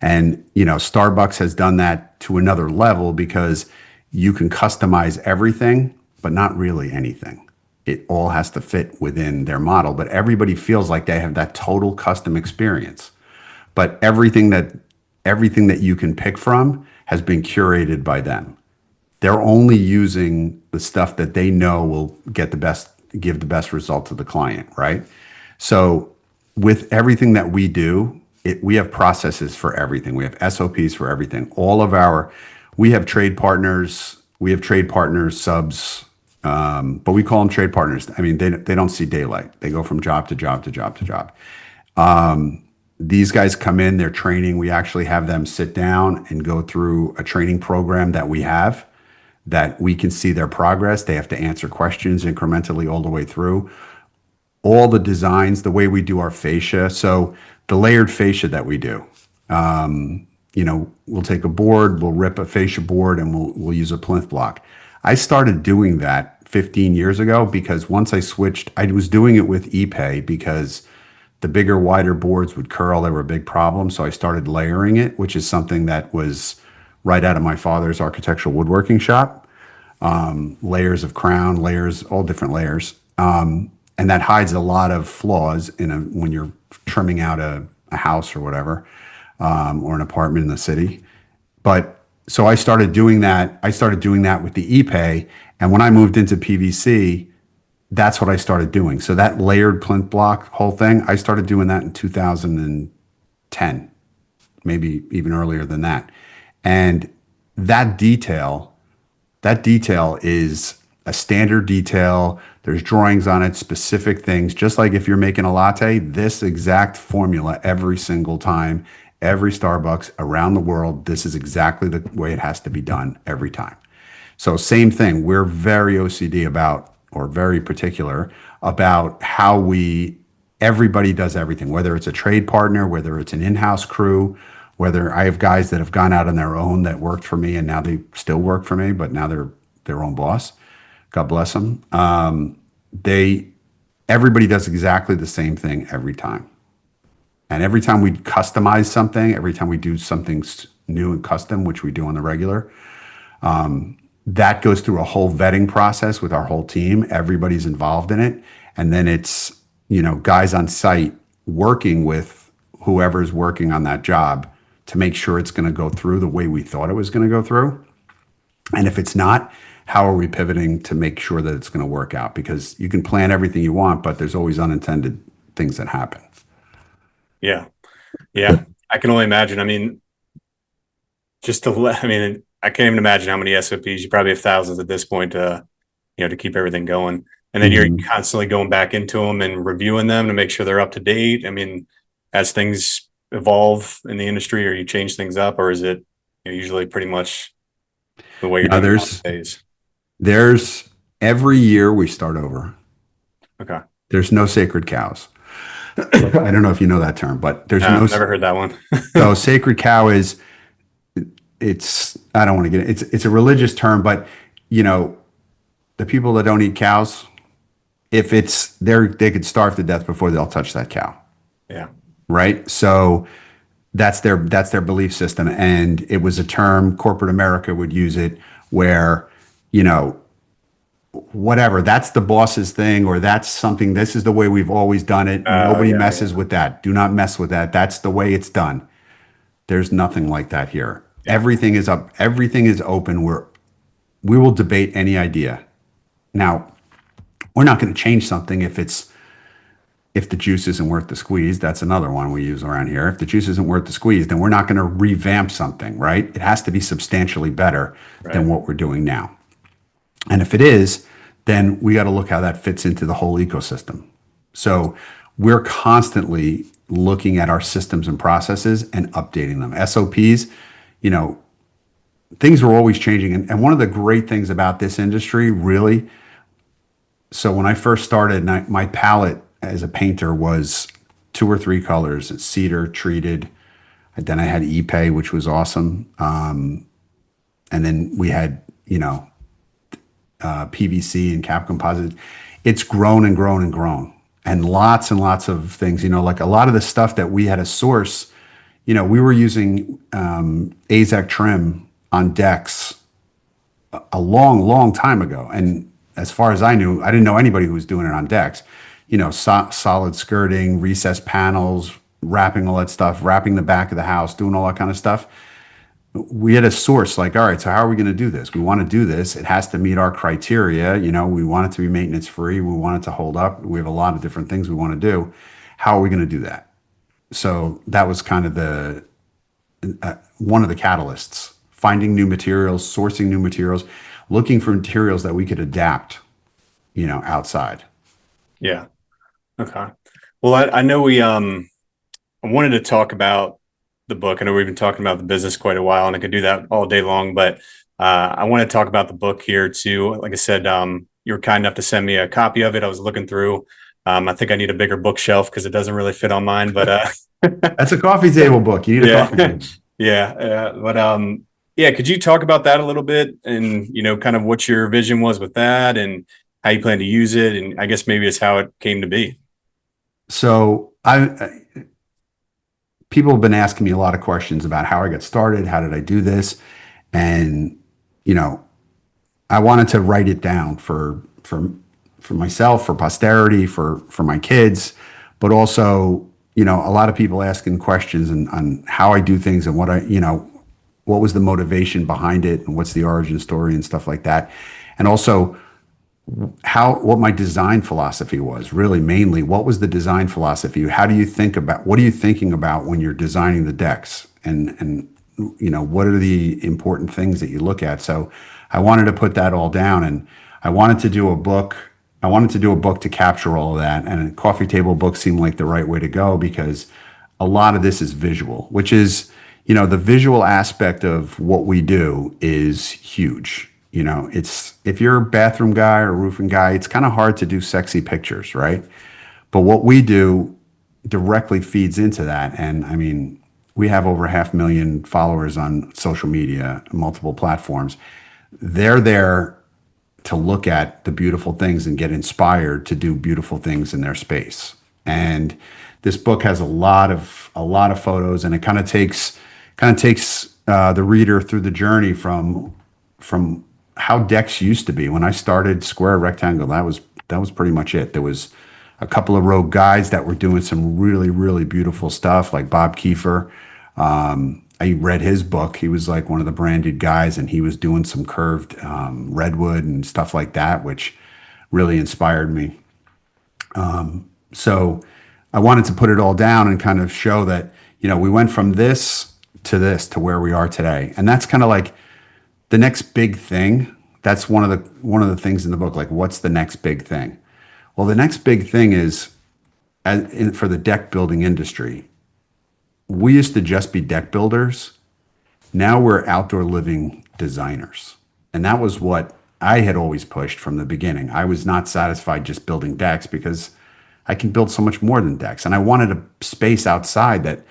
And, Starbucks has done that to another level because you can customize everything, but not really anything. It all has to fit within their model, but everybody feels like they have that total custom experience. But everything that you can pick from has been curated by them. They're only using the stuff that they know will give the best result to the client, right? So with everything that we do, we have processes for everything. We have SOPs for everything. We have trade partners, subs, but we call them trade partners. I mean, they don't see daylight. They go from job to job to job to job. These guys come in, they're training. We actually have them sit down and go through a training program that we have that we can see their progress. They have to answer questions incrementally all the way through. All the designs, the way we do our fascia. So the layered fascia that we do, we'll take a board, we'll rip a fascia board and we'll use a plinth block. I started doing that 15 years ago, because once I switched, I was doing it with ePay because the bigger, wider boards would curl. They were a big problem. So I started layering it, which is something that was right out of my father's architectural woodworking shop. Layers of crown, layers, all different layers. And that hides a lot of flaws when you're trimming out a house or whatever, or an apartment in the city. But so I started doing that. I started doing that with the ePay. And when I moved into PVC, that's what I started doing. So that layered plinth block whole thing, I started doing that in 2010, maybe even earlier than that. And that detail is a standard detail. There's drawings on it, specific things. Just like if you're making a latte, this exact formula every single time, every Starbucks around the world, this is exactly the way it has to be done every time. So same thing, we're very OCD about, or very particular about how everybody does everything, whether it's a trade partner, whether it's an in-house crew, whether I have guys that have gone out on their own that worked for me and now they still work for me, but now they're their own boss. God bless them. Everybody does exactly the same thing every time. And every time we customize something, every time we do something new and custom, which we do on the regular, that goes through a whole vetting process with our whole team. Everybody's involved in it. And then it's, guys on site working with whoever's working on that job to make sure it's going to go through the way we thought it was going to go through. And if it's not, how are we pivoting to make sure that it's going to work out? Because you can plan everything you want, but there's always unintended things that happen. Yeah. Yeah. I can only imagine. I mean, I can't even imagine how many SOPs. You probably have thousands at this point to keep everything going. And then you're constantly going back into them and reviewing them to make sure they're up to date. I mean, as things evolve in the industry, or you change things up, or is it usually pretty much the way you're doing it nowadays? There's every year we start over. Okay. There's no sacred cows. I don't know if you know that term, but there's I've never heard that one. So sacred cow is, I don't want to get it. It's a religious term, but the people that don't eat cows, if it's there, they could starve to death before they'll touch that cow. Yeah. Right. So that's their belief system. And it was a term corporate America would use it where, whatever, that's the boss's thing, or that's something, this is the way we've always done it. Nobody messes with that. Do not mess with that. That's the way it's done. There's nothing like that here. Yeah. Everything is up. Everything is open. We will debate any idea. Now, we're not going to change something if the juice isn't worth the squeeze. That's another one we use around here. If the juice isn't worth the squeeze, then we're not going to revamp something, right? It has to be substantially better than what we're doing now. And if it is, then we got to look how that fits into the whole ecosystem. So we're constantly looking at our systems and processes and updating them. SOPs, things are always changing. And one of the great things about this industry, really, so when I first started, my palette as a painter was 2 or 3 colors: cedar, treated. And then I had ePay, which was awesome. And then we had, PVC and cap composite. It's grown and grown and grown, and lots of things, like a lot of the stuff that we had to source, we were using AZEK trim on decks a long time ago. And as far as I knew, I didn't know anybody who was doing it on decks, solid skirting, recessed panels, wrapping all that stuff, wrapping the back of the house, doing all that kind of stuff. We had a source like, all right, so how are we going to do this? We want to do this. It has to meet our criteria. We want it to be maintenance free. We want it to hold up. We have a lot of different things we want to do. How are we going to do that? So that was kind of one of the catalysts: finding new materials, sourcing new materials, looking for materials that we could adapt, outside. Yeah. Okay. Well, I know I wanted to talk about the book. I know we've been talking about the business quite a while, and I could do that all day long, but I want to talk about the book here too. Like I said, you were kind enough to send me a copy of it. I was looking through. I think I need a bigger bookshelf because it doesn't really fit on mine, but that's a coffee table book. You need a coffee table. Yeah. But could you talk about that a little bit, and kind of what your vision was with that, and how you plan to use it, and I guess maybe it's how it came to be. So people have been asking me a lot of questions about how I got started, how did I do this, and you know, I wanted to write it down for myself, for posterity, for my kids, but also, a lot of people asking questions on how I do things and what was the motivation behind it and what's the origin story and stuff like that. And also what my design philosophy was, really mainly what was the design philosophy? How do you think about, what are you thinking about when you're designing the decks? And what are the important things that you look at? So I wanted to put that all down, and I wanted to do a book. I wanted to do a book to capture all of that. And a coffee table book seemed like the right way to go, because a lot of this is visual, which is, the visual aspect of what we do is huge. It's, if you're a bathroom guy or a roofing guy, it's kind of hard to do sexy pictures, right? But what we do directly feeds into that. And I mean, we have over 500,000 followers on social media, multiple platforms. They're there to look at the beautiful things and get inspired to do beautiful things in their space. And this book has a lot of photos, and it kind of takes the reader through the journey from how decks used to be. When I started, square, rectangle, that was pretty much it. There was a couple of rogue guys that were doing some really, really beautiful stuff, like Bob Kiefer. I read his book. He was like one of the branded guys, and he was doing some curved redwood and stuff like that, which really inspired me. So I wanted to put it all down and kind of show that, we went from this to where we are today. And that's kind of like the next big thing. That's one of the things in the book. Like, what's the next big thing? Well, the next big thing is, for the deck building industry, we used to just be deck builders. Now we're outdoor living designers. And that was what I had always pushed from the beginning. I was not satisfied just building decks, because I can build so much more than decks. And I wanted a space outside that,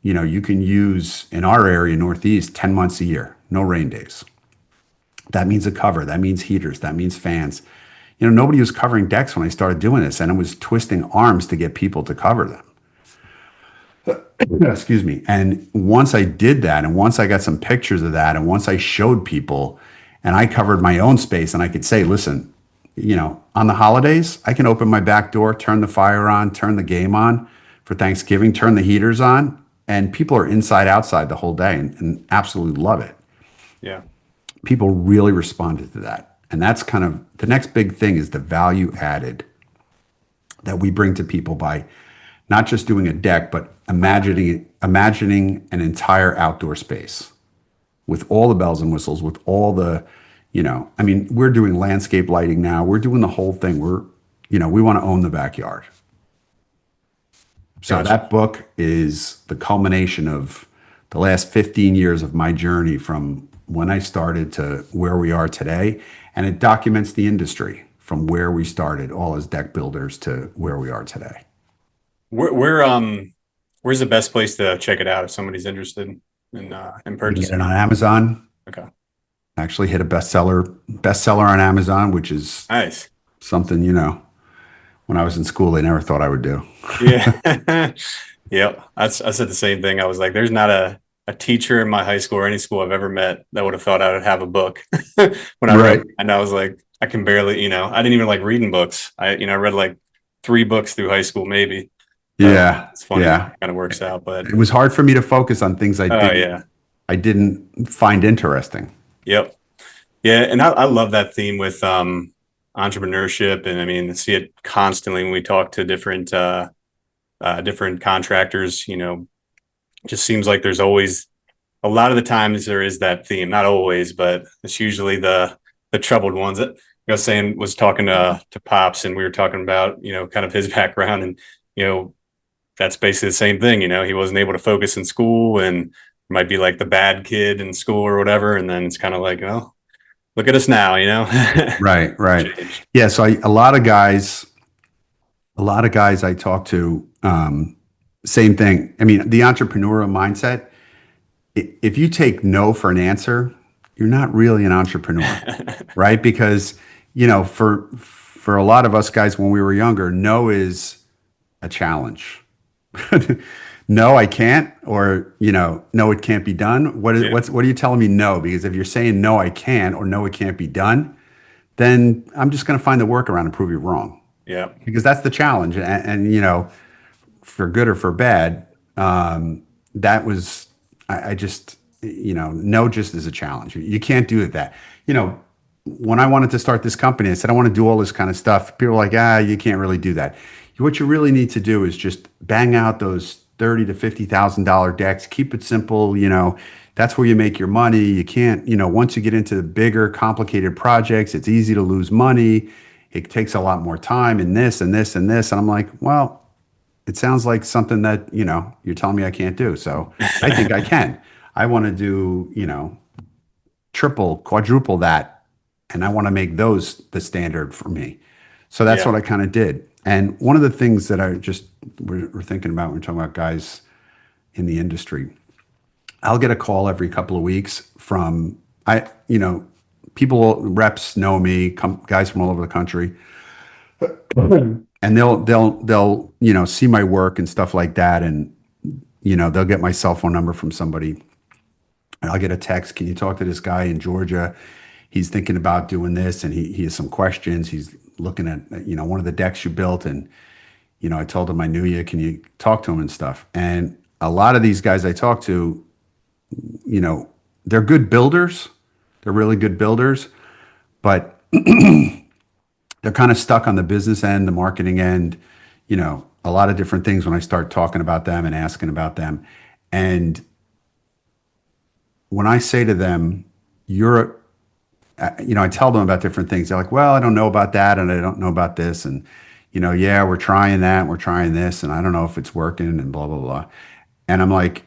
you can use in our area, Northeast, 10 months a year, no rain days. That means a cover. That means heaters. That means fans. Nobody was covering decks when I started doing this, and it was twisting arms to get people to cover them. Excuse me. And once I did that, and once I got some pictures of that, and once I showed people, and I covered my own space, and I could say, listen, on the holidays, I can open my back door, turn the fire on, turn the game on for Thanksgiving, turn the heaters on, and people are inside, outside the whole day, and absolutely love it. Yeah. People really responded to that. And that's kind of the next big thing, is the value added that we bring to people by not just doing a deck, but imagining an entire outdoor space with all the bells and whistles, with all the, we're doing landscape lighting now. We're doing the whole thing. We want to own the backyard. So that book is the culmination of the last 15 years of my journey from when I started to where we are today. And it documents the industry from where we started, all as deck builders, to where we are today. Where's the best place to check it out if somebody's interested in purchasing? Get it on Amazon. Okay. Actually hit a bestseller on Amazon, which is nice. Something, when I was in school, they never thought I would do. Yeah. Yep. I said the same thing. I was like, there's not a teacher in my high school or any school I've ever met that would have thought I would have a book when I read. And I was like, I can barely, I didn't even like reading books. I read like 3 books through high school, maybe. Yeah. It's funny. Yeah. It kind of works out, but it was hard for me to focus on things I didn't find interesting. Yep. Yeah. And I love that theme with entrepreneurship. And I see it constantly when we talk to different contractors. Just seems like there's always, a lot of the times there is that theme, not always, but it's usually the troubled ones. That I was talking to Pops, and we were talking about, kind of his background, and, that's basically the same thing. He wasn't able to focus in school, and might be like the bad kid in school or whatever. And then it's kind of like, oh, look at us now, Right. Yeah. So a lot of guys I talk to, same thing. The entrepreneurial mindset, if you take no for an answer, you're not really an entrepreneur, right? Because, for for a lot of us guys when we were younger, no is a challenge. No, I can't, or no, it can't be done. What are you telling me no? Because if you're saying no, I can't, or no, it can't be done, then I'm just going to find the workaround and prove you wrong. Yeah. Because that's the challenge, and for good or for bad, that was I just no just is a challenge. You can't do that. When I wanted to start this company, I said I want to do all this kind of stuff. People are like, you can't really do that. What you really need to do is just bang out those $30,000 to $50,000 decks. Keep it simple. That's where you make your money. You can't. Once you get into bigger, complicated projects, it's easy to lose money. It takes a lot more time, and this and this and this. And I'm like, well, it sounds like something that you're telling me I can't do. So I think I can. I want to do triple, quadruple that, and I want to make those the standard for me. So that's what I kind of did. And one of the things that I just we're thinking about when we're talking about guys in the industry, I'll get a call every couple of weeks from people, reps know me, guys from all over the country, and they'll see my work and stuff like that, and they'll get my cell phone number from somebody, and I'll get a text. Can you talk to this guy in Georgia? He's thinking about doing this, and he has some questions. He's looking at one of the decks you built, and I told him I knew you. Can you talk to him and stuff? And a lot of these guys I talk to, they're good builders. They're really good builders, but they're kind of stuck on the business end, the marketing end, a lot of different things when I start talking about them and asking about them. And when I say to them, I tell them about different things. They're like, well, I don't know about that, and I don't know about this. And, we're trying that, and we're trying this, and I don't know if it's working, and blah, blah, blah. And I'm like,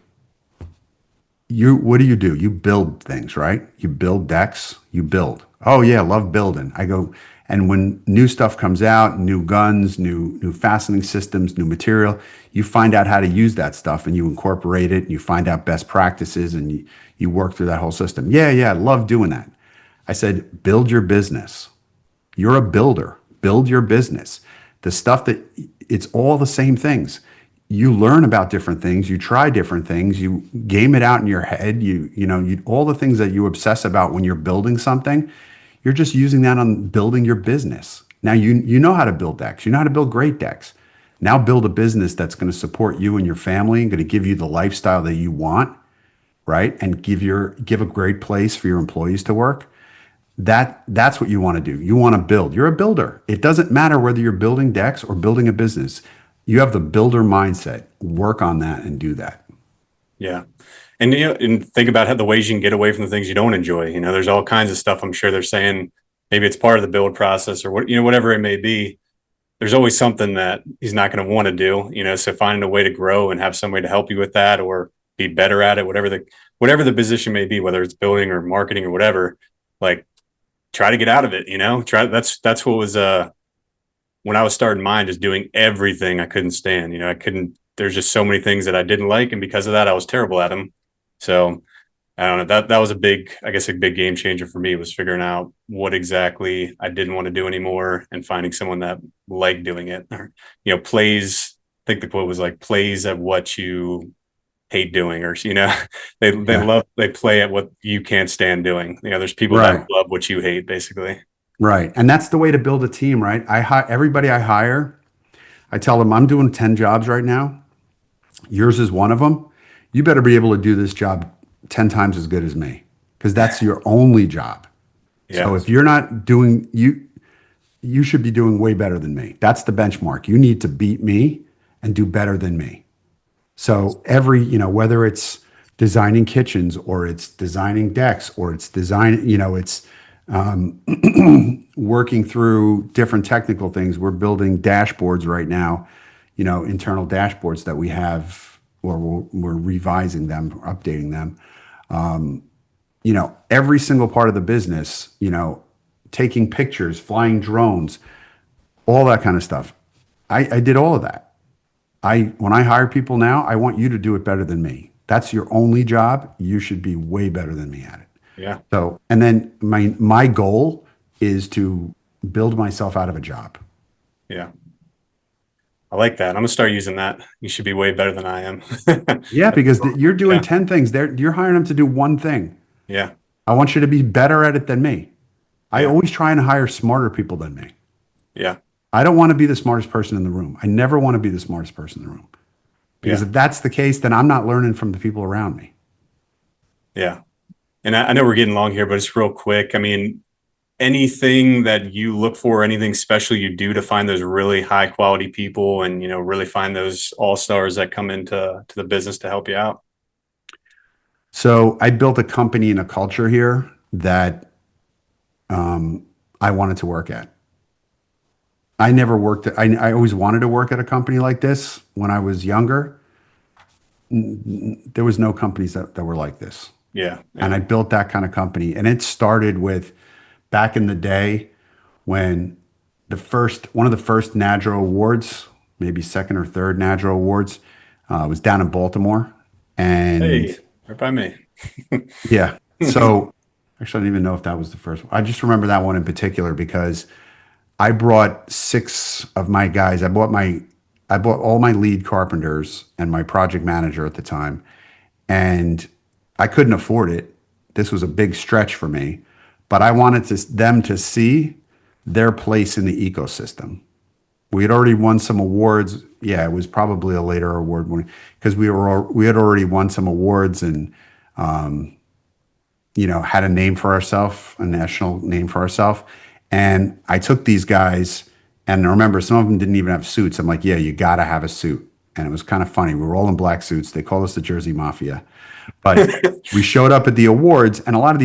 what do? You build things, right? You build decks, you build. Oh yeah, love building. I go, and when new stuff comes out, new guns, new fastening systems, new material, you find out how to use that stuff, and you incorporate it, and you find out best practices, and you work through that whole system. Yeah, I love doing that. I said, build your business. You're a builder. Build your business. The stuff it's all the same things. You learn about different things. You try different things. You game it out in your head. All the things that you obsess about when you're building something, you're just using that on building your business. Now you know how to build decks. You know how to build great decks. Now build a business that's going to support you and your family and going to give you the lifestyle that you want, right? And give a great place for your employees to work. That's what you want to do. You want to build. You're a builder. It doesn't matter whether you're building decks or building a business. You have the builder mindset. Work on that and do that. Yeah. And and think about how the ways you can get away from the things you don't enjoy. There's all kinds of stuff I'm sure they're saying. Maybe it's part of the build process or whatever it may be. There's always something that he's not going to want to do. So finding a way to grow and have somebody to help you with that or be better at it, whatever the position may be, whether it's building or marketing or whatever, like try to get out of it. That's what was when I was starting mine, just doing everything I couldn't stand. There's just so many things that I didn't like, and because of that, I was terrible at them. So I don't know, that was a big game changer for me, was figuring out what exactly I didn't want to do anymore and finding someone that liked doing it. Or, plays, I think the quote was like, plays at what you hate doing, or they play at what you can't stand doing. There's people that love what you hate, basically. Right. And that's the way to build a team, right? Everybody I hire, I tell them, I'm doing 10 jobs right now. Yours is one of them. You better be able to do this job 10 times as good as me, because that's your only job. Yeah. So if you're not doing, you should be doing way better than me. That's the benchmark. You need to beat me and do better than me. So whether it's designing kitchens or it's designing decks or it's it's working through different technical things. We're building dashboards right now, internal dashboards that we have, or we're revising them, updating them. Every single part of the business, taking pictures, flying drones, all that kind of stuff. I did all of that. When I hire people now, I want you to do it better than me. That's your only job. You should be way better than me at it. Yeah. So, and then my goal is to build myself out of a job. Yeah. I like that. I'm gonna start using that. You should be way better than I am. Yeah, because you're doing Yeah. 10 things. You're hiring them to do one thing. Yeah. I want you to be better at it than me. I Yeah. always try and hire smarter people than me. Yeah. I don't want to be the smartest person in the room. I never want to be the smartest person in the room. Because Yeah. if that's the case, then I'm not learning from the people around me. Yeah. And I know we're getting long here, but it's real quick. I mean, anything that you look for, anything special you do to find those really high quality people and, really find those all stars that come into the business to help you out? So I built a company and a culture here that I wanted to work at. I never worked at, I always wanted to work at a company like this when I was younger. There was no companies that were like this. Yeah. And I built that kind of company. And it started with back in the day when one of the first NADRA Awards, maybe second or third NADRA Awards, was down in Baltimore. And Hey, right by me. yeah, so actually, I don't even know if that was the first one. I just remember that one in particular because I brought six of my guys. I bought all my lead carpenters and my project manager at the time, and I couldn't afford it. This was a big stretch for me, but I wanted them to see their place in the ecosystem. We had already won some awards. Yeah, it was probably a later award winning because we had already won some awards and had a name for ourselves, a national name for ourselves. And I took these guys, and I remember some of them didn't even have suits. I'm like, yeah, you got to have a suit. And it was kind of funny. We were all in black suits. They called us the Jersey Mafia. But we showed up at the awards, and a lot of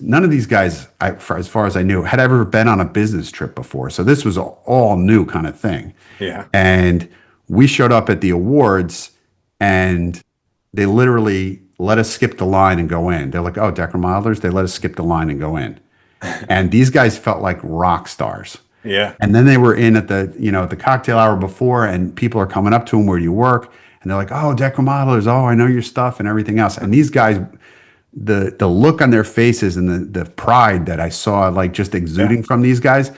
none of these guys, as far as I knew, had ever been on a business trip before. So this was all new kind of thing. Yeah. And we showed up at the awards, and they literally let us skip the line and go in. They're like, oh, Deck Remodelers, they let us skip the line and go in. And these guys felt like rock stars. Yeah. And then they were in at the cocktail hour before, and people are coming up to them, where do you work? And they're like, oh, Deck Remodelers, oh, I know your stuff and everything else. And these guys, the look on their faces and the pride that I saw like just exuding from these guys,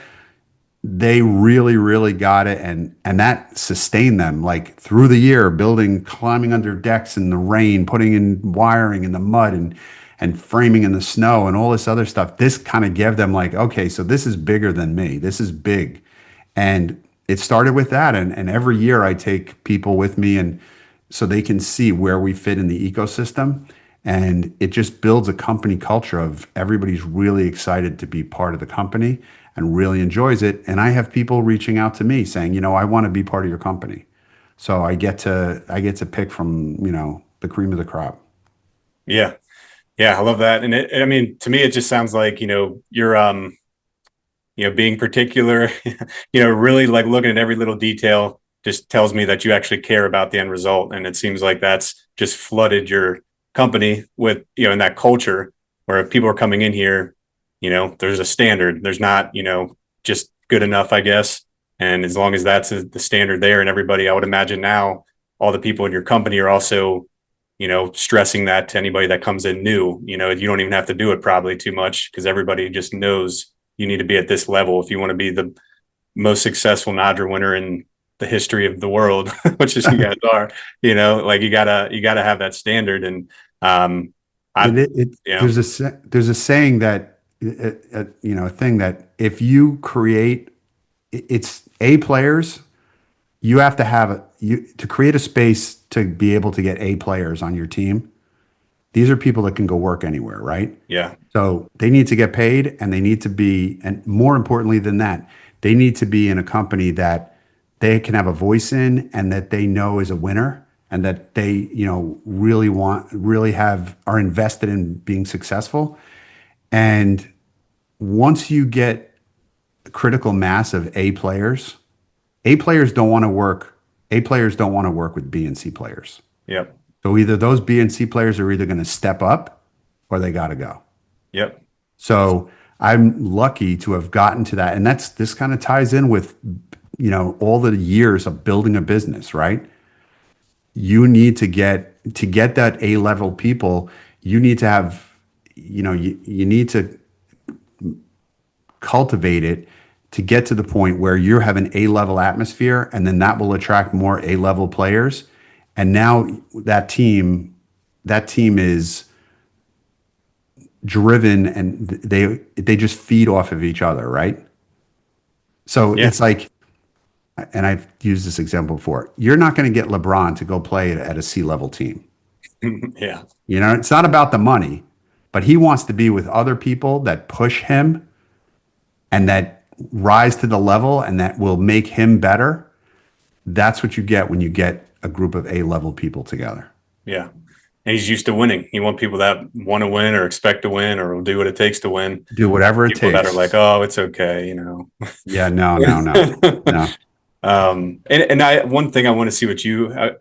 they really, really got it. And that sustained them like through the year, climbing under decks in the rain, putting in wiring in the mud and framing in the snow and all this other stuff. This kind of gave them like, okay, so this is bigger than me. This is big. And it started with that. And every year I take people with me and so they can see where we fit in the ecosystem. And it just builds a company culture of everybody's really excited to be part of the company and really enjoys it. And I have people reaching out to me saying, I want to be part of your company. So I get to pick from, the cream of the crop. Yeah. Yeah. I love that. And I mean, to me, it just sounds like, you're, being particular, really like looking at every little detail just tells me that you actually care about the end result. And it seems like that's just flooded your company with, in that culture where if people are coming in here, there's a standard, there's not, just good enough, I guess. And as long as that's the standard there and everybody, I would imagine now all the people in your company are also, stressing that to anybody that comes in new, you don't even have to do it probably too much because everybody just knows you need to be at this level if you want to be the most successful NADRA winner in the history of the world, which is you guys are, like you gotta have that standard. And there's a saying that a thing that if you create it's A players, you have to have to create a space to be able to get A players on your team. These are people that can go work anywhere, right? Yeah. So they need to get paid and they need to be, and more importantly than that, they need to be in a company that they can have a voice in and that they know is a winner and that they, are invested in being successful. And once you get a critical mass of A players don't want to work. A players don't want to work with B and C players. Yep. So either those B and C players are either going to step up or they got to go. Yep. So I'm lucky to have gotten to that. And this kind of ties in with, all the years of building a business, right? You need to get that A level people, you need to have, you need to cultivate it to get to the point where you have an A-level atmosphere, and then that will attract more A-level players. And now that team is driven, and they just feed off of each other, right? So Yeah. it's like, and I've used this example before, you're not going to get LeBron to go play at a C-level team. Yeah. You know, it's not about the money, but he wants to be with other people that push him and that rise to the level and that will make him better. That's what you get when you get a group of A-level people together. Yeah. And he's used to winning. You want people that want to win or expect to win or will do what it takes to win. Do whatever it People that are takes. like, oh, it's okay, you know. Yeah, no. And one thing I want to see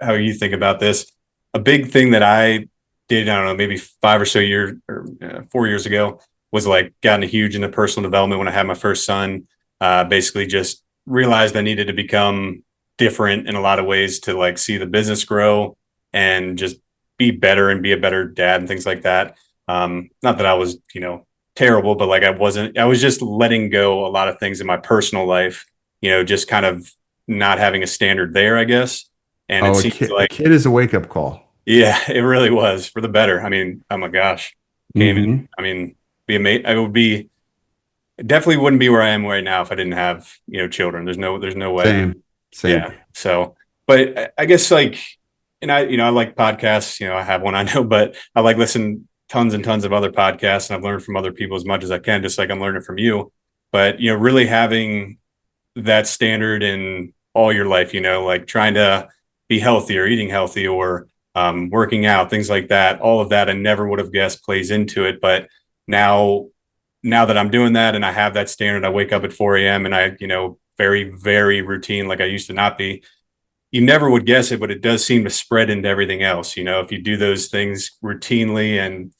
how you think about this. A big thing that I did, I don't know, maybe 5 or so years or 4 years ago was like gotten huge into personal development when I had my first son. Basically just realized I needed to become different in a lot of ways to like see the business grow and just be better and be a better dad and things like that. Not that I was, terrible, but like I was just letting go a lot of things in my personal life, just kind of not having a standard there, I guess. And it Oh, seems a like, kid is a wake-up call. yeah, it really was for the better. I mean, oh my gosh, came in. Mm-hmm. I mean, be amazing. I would be definitely wouldn't be where I am right now if I didn't have, children. There's no way. Same. Yeah. So, but I guess like, and I like podcasts, I have one I know, but I like listen tons and tons of other podcasts, and I've learned from other people as much as I can, just like I'm learning from you. But, really having that standard in all your life, like trying to be healthy or eating healthy or working out, things like that, all of that, I never would have guessed plays into it. But now that I'm doing that and I have that standard, I wake up at 4 a.m. and I, very, very routine, like I used to not be. You never would guess it, but it does seem to spread into everything else. If you do those things routinely and,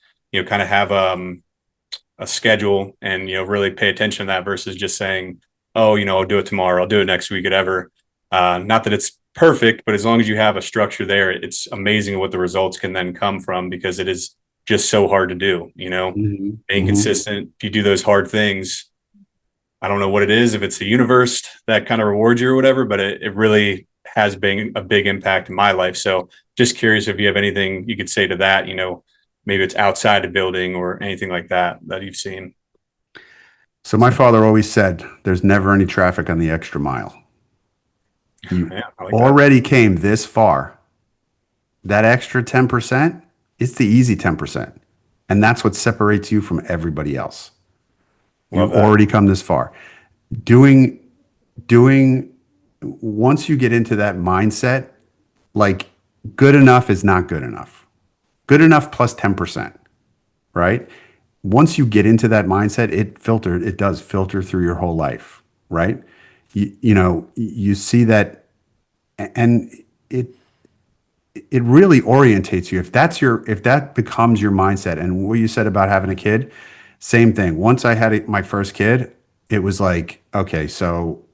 kind of have a schedule and, really pay attention to that versus just saying, oh, I'll do it tomorrow, I'll do it next week, whatever. Not that it's perfect, but as long as you have a structure there, it's amazing what the results can then come from because it is just so hard to do, Mm-hmm. being Mm-hmm. consistent. If you do those hard things, I don't know what it is, if it's the universe that kind of rewards you or whatever, but it really has been a big impact in my life. So just curious if you have anything you could say to that, maybe it's outside of building or anything like that you've seen. So my father always said, there's never any traffic on the extra mile. You I like already came this far. That extra 10%, it's the easy 10%. And that's what separates you from everybody else. You've already come this far. Doing, once you get into that mindset, like good enough is not good enough. Good enough plus 10%, right? Once you get into that mindset, it does filter through your whole life, right? You see that, and it really orientates you. If that becomes your mindset, and what you said about having a kid, same thing. Once I had my first kid, it was like, okay, so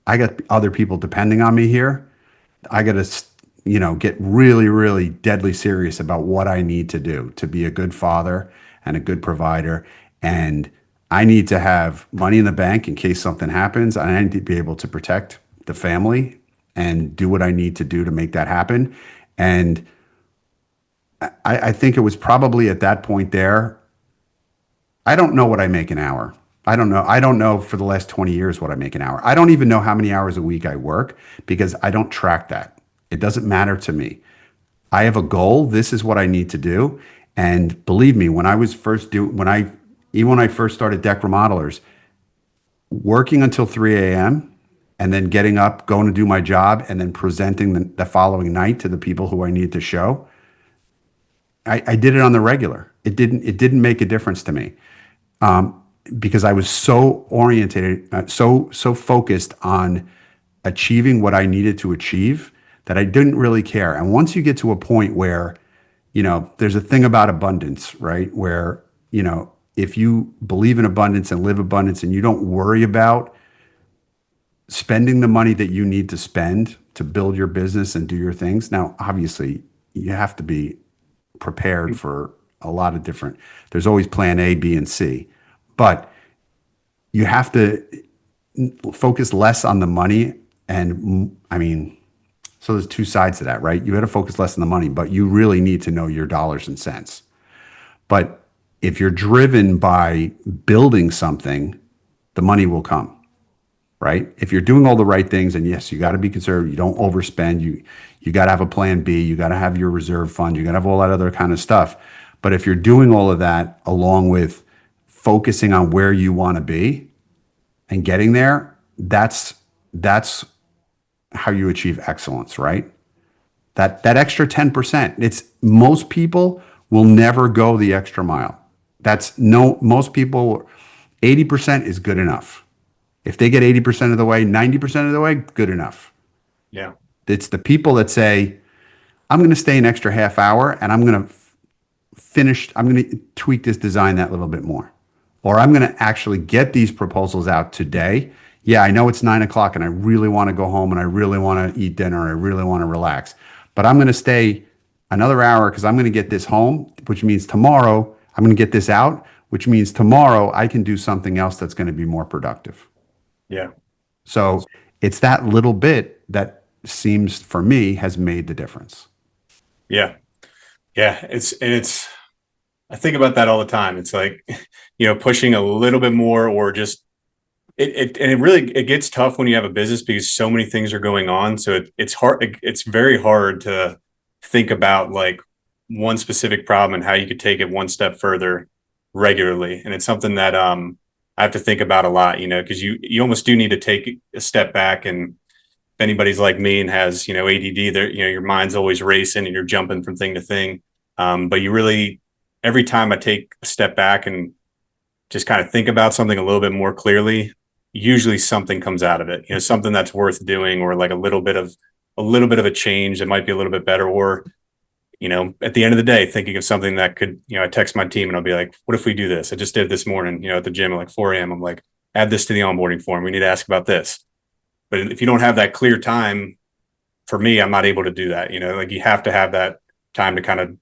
I got other people depending on me here. I got to, get really, really deadly serious about what I need to do to be a good father and a good provider. And I need to have money in the bank in case something happens. And I need to be able to protect the family and do what I need to do to make that happen. And I think it was probably at that point there. I don't know what I make an hour. I don't know. I don't know for the last 20 years what I make an hour. I don't even know how many hours a week I work because I don't track that. It doesn't matter to me. I have a goal. This is what I need to do. And believe me, when I first started Deck Remodelers, working until 3 a.m. and then getting up, going to do my job, and then presenting the following night to the people who I needed to show, I did it on the regular. It didn't make a difference to me. Because I was so oriented, so focused on achieving what I needed to achieve that I didn't really care. And once you get to a point where, there's a thing about abundance, right? Where, if you believe in abundance and live abundance and you don't worry about spending the money that you need to spend to build your business and do your things. Now, obviously, you have to be prepared for a lot of there's always plan A, B, and C. But you have to focus less on the money. And I mean, so there's two sides to that, right? You got to focus less on the money, but you really need to know your dollars and cents. But if you're driven by building something, the money will come, right? If you're doing all the right things, and yes, you got to be conservative. You don't overspend. You got to have a plan B. You got to have your reserve fund. You got to have all that other kind of stuff. But if you're doing all of that along with focusing on where you want to be and getting there, that's how you achieve excellence, right? That extra 10%. It's most people will never go the extra mile. Most people 80% is good enough. If they get 80% of the way, 90% of the way, good enough. Yeah. It's the people that say, I'm going to stay an extra half hour and I'm going to tweak this design that little bit more. Or I'm going to actually get these proposals out today. Yeah, I know it's 9 o'clock and I really want to go home and I really want to eat dinner and I really want to relax. But I'm going to stay another hour because I'm going to get this home, which means tomorrow I'm going to get this out, which means tomorrow I can do something else that's going to be more productive. Yeah. So it's that little bit that seems for me has made the difference. Yeah. Yeah. I think about that all the time. It's like, pushing a little bit more, or just it gets tough when you have a business because so many things are going on. So it's hard. It's very hard to think about like one specific problem and how you could take it one step further regularly. And it's something that, I have to think about a lot, because you almost do need to take a step back. And if anybody's like me and has, ADD, there, your mind's always racing and you're jumping from thing to thing. But you really, every time I take a step back and just kind of think about something a little bit more clearly, usually something comes out of it, something that's worth doing, or like a little bit of a change that might be a little bit better. Or, at the end of the day, thinking of something that could, I text my team and I'll be like, what if we do this? I just did this morning, at the gym at like 4 a.m. I'm like, add this to the onboarding form. We need to ask about this. But if you don't have that clear time, for me, I'm not able to do that. Like you have to have that time to kind of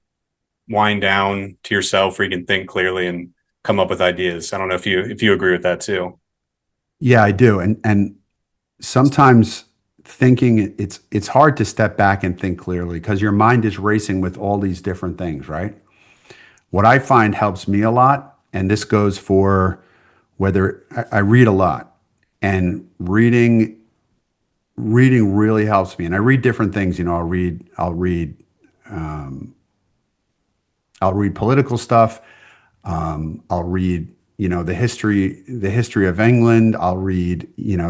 wind down to yourself where you can think clearly and come up with ideas. I don't know if you agree with that too. Yeah, I do. And sometimes thinking it's hard to step back and think clearly because your mind is racing with all these different things, right? What I find helps me a lot, and this goes for whether I read a lot, and reading really helps me. And I read different things, I'll read political stuff. I'll read, the history of England. I'll read,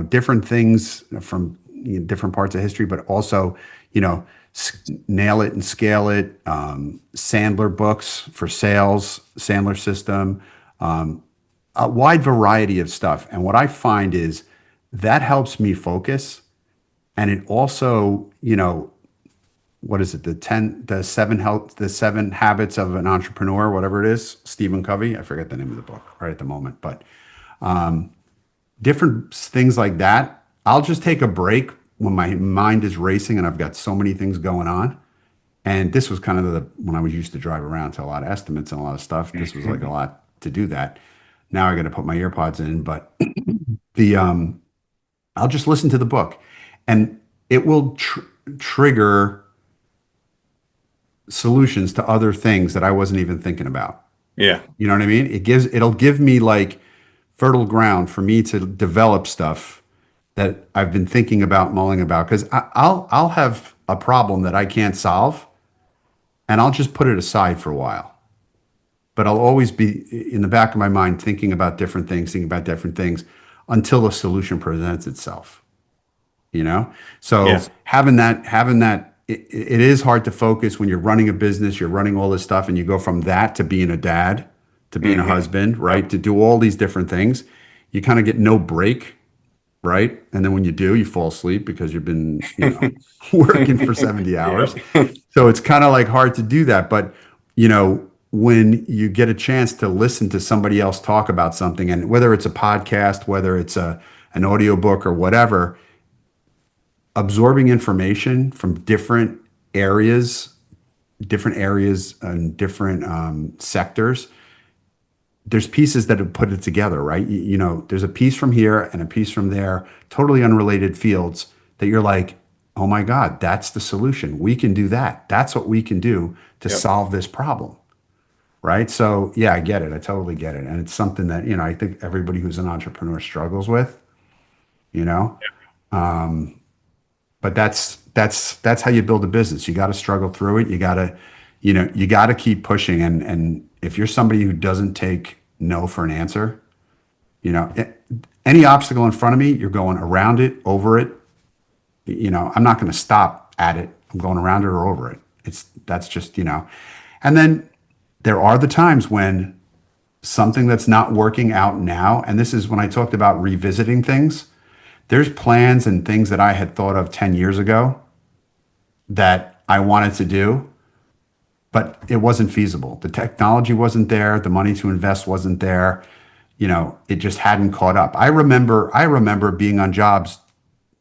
different things from different parts of history, but also, nail it and scale it. Sandler books for sales, Sandler system, a wide variety of stuff. And what I find is that helps me focus. And it also, what is it? The seven habits of an entrepreneur, whatever it is, Stephen Covey. I forget the name of the book right at the moment, but different things like that. I'll just take a break when my mind is racing and I've got so many things going on. And this was kind of when I was used to drive around to a lot of estimates and a lot of stuff. This was like a lot to do that. Now I got to put my earpods in, but I'll just listen to the book, and it will trigger solutions to other things that I wasn't even thinking about. Yeah. You know what I mean? It'll give me like fertile ground for me to develop stuff that I've been thinking about, mulling about, because I'll have a problem that I can't solve and I'll just put it aside for a while. But I'll always be in the back of my mind thinking about different things until a solution presents itself. So Yes. having that, it is hard to focus when you're running a business, you're running all this stuff, and you go from that to being a dad, to being a husband, right? Yep. To do all these different things. You kind of get no break, right? And then when you do, you fall asleep because you've been, working for 70 hours. So it's kind of like hard to do that. But, when you get a chance to listen to somebody else talk about something, and whether it's a podcast, whether it's an audiobook or whatever, absorbing information from different areas and different sectors there's pieces that have put it together, right? There's a piece from here and a piece from there, totally unrelated fields that you're like, oh my God, that's the solution. We can do that. That's what we can do to Yep. solve this problem. Right. So yeah, I get it. I totally get it. And it's something that, I think everybody who's an entrepreneur struggles with, you know, but that's how you build a business. You got to struggle through it. You got to keep pushing. And if you're somebody who doesn't take no for an answer, any obstacle in front of me, you're going around it, over it. I'm not going to stop at it. I'm going around it or over it. That's just, and then there are the times when something that's not working out now, and this is when I talked about revisiting things. There's plans and things that I had thought of 10 years ago that I wanted to do, but it wasn't feasible. The technology wasn't there. The money to invest wasn't there. It just hadn't caught up. I remember being on jobs.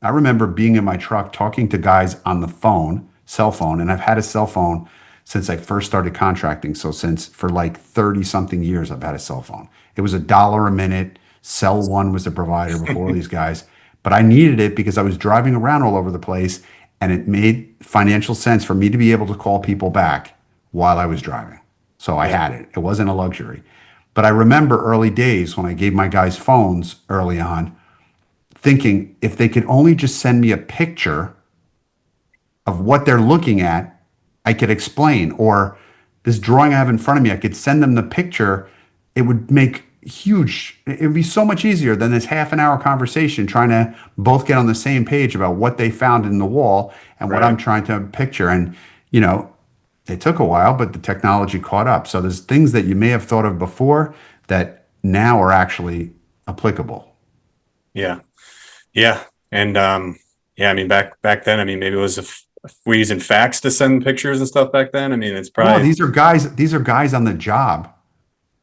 I remember being in my truck talking to guys on the phone, cell phone, and I've had a cell phone since I first started contracting. So for like 30 something years, I've had a cell phone. It was $1 a minute. Cell One was the provider before these guys, but I needed it because I was driving around all over the place, and it made financial sense for me to be able to call people back while I was driving. So I had it. It wasn't a luxury. But I remember early days when I gave my guys phones early on, thinking if they could only just send me a picture of what they're looking at, I could explain. Or this drawing I have in front of me, I could send them the picture. It would be so much easier than this half an hour conversation trying to both get on the same page about what they found in the wall and what I'm trying to picture. And, it took a while, but the technology caught up. So there's things that you may have thought of before that now are actually applicable. Yeah. Yeah. And, I mean, back then, I mean, maybe it was we're using fax to send pictures and stuff back then. I mean, it's probably. No, these are guys on the job.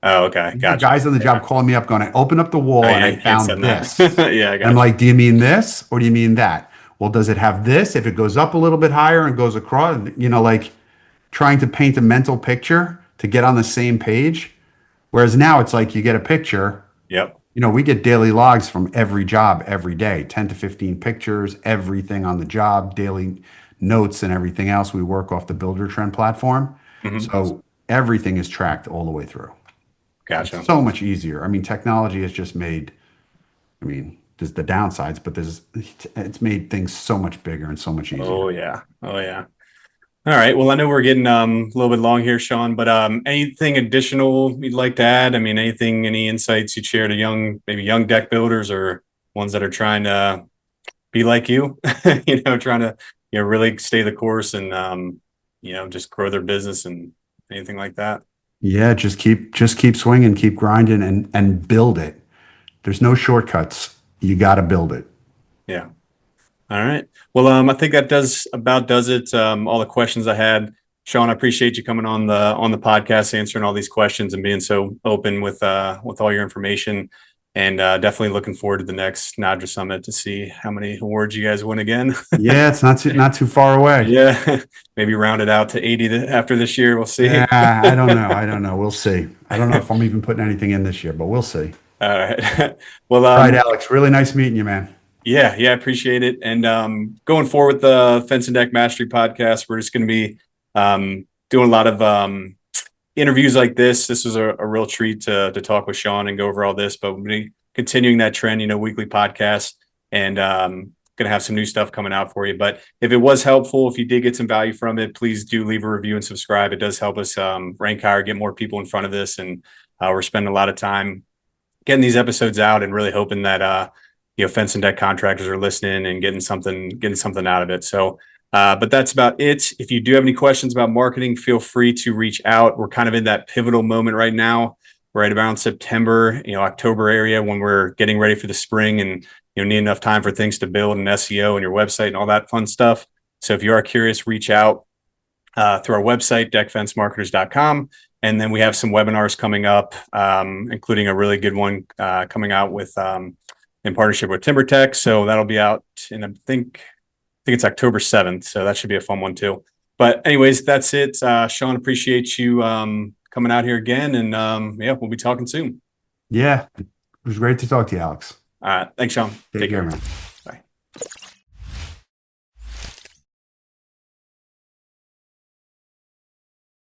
Oh, okay. These are Gotcha. guys on the job calling me up going, I opened up the wall and I found this. Yeah. I And I'm like, do you mean this or do you mean that? Well, does it have this? If it goes up a little bit higher and goes across, like trying to paint a mental picture to get on the same page. Whereas now it's like you get a picture. Yep. We get daily logs from every job every day, 10 to 15 pictures, everything on the job, daily notes and everything else. We work off the Builder Trend platform. So everything is tracked all the way through. Gotcha. It's so much easier. I mean, technology has just made, there's the downsides, but it's made things so much bigger and so much easier. Oh yeah. All right. Well, I know we're getting a little bit long here, Shawn, but anything additional you'd like to add? I mean, any insights you'd share to maybe young deck builders or ones that are trying to be like you, trying to really stay the course and just grow their business and anything like that? Yeah, just keep swinging, keep grinding, and build it. There's no shortcuts. You got to build it. Yeah. All right. Well, I think that does it. All the questions I had. Shawn, I appreciate you coming on the podcast, answering all these questions and being so open with all your information. And definitely looking forward to the next NADRA Summit to see how many awards you guys win again. Yeah, it's not too far away. Yeah, maybe round it out to 80 after this year. We'll see. Yeah, I don't know. We'll see. I don't know if I'm even putting anything in this year, but we'll see. All right. Well, all right, Alex. Really nice meeting you, man. Yeah, I appreciate it. And going forward with the Fence and Deck Mastery podcast, we're just going to be doing a lot of interviews like this. This was a real treat to talk with Shawn and go over all this, but we'll be continuing that trend, weekly podcasts, and going to have some new stuff coming out for you. But if it was helpful, if you did get some value from it, please do leave a review and subscribe. It does help us rank higher, get more people in front of this. And we're spending a lot of time getting these episodes out and really hoping that, fence and deck contractors are listening and getting something out of it. So, but that's about it. If you do have any questions about marketing, feel free to reach out. We're kind of in that pivotal moment right now, right around September, October area, when we're getting ready for the spring and, need enough time for things to build and SEO and your website and all that fun stuff. So if you are curious, reach out through our website, deckfencemarketers.com. And then we have some webinars coming up, including a really good one coming out with in partnership with TimberTech. So that'll be out in, I think it's October 7th. So that should be a fun one too. But anyways, that's it. Shawn, appreciate you coming out here again. And yeah, we'll be talking soon. Yeah. It was great to talk to you, Alex. All right. Thanks, Shawn. Take care, man.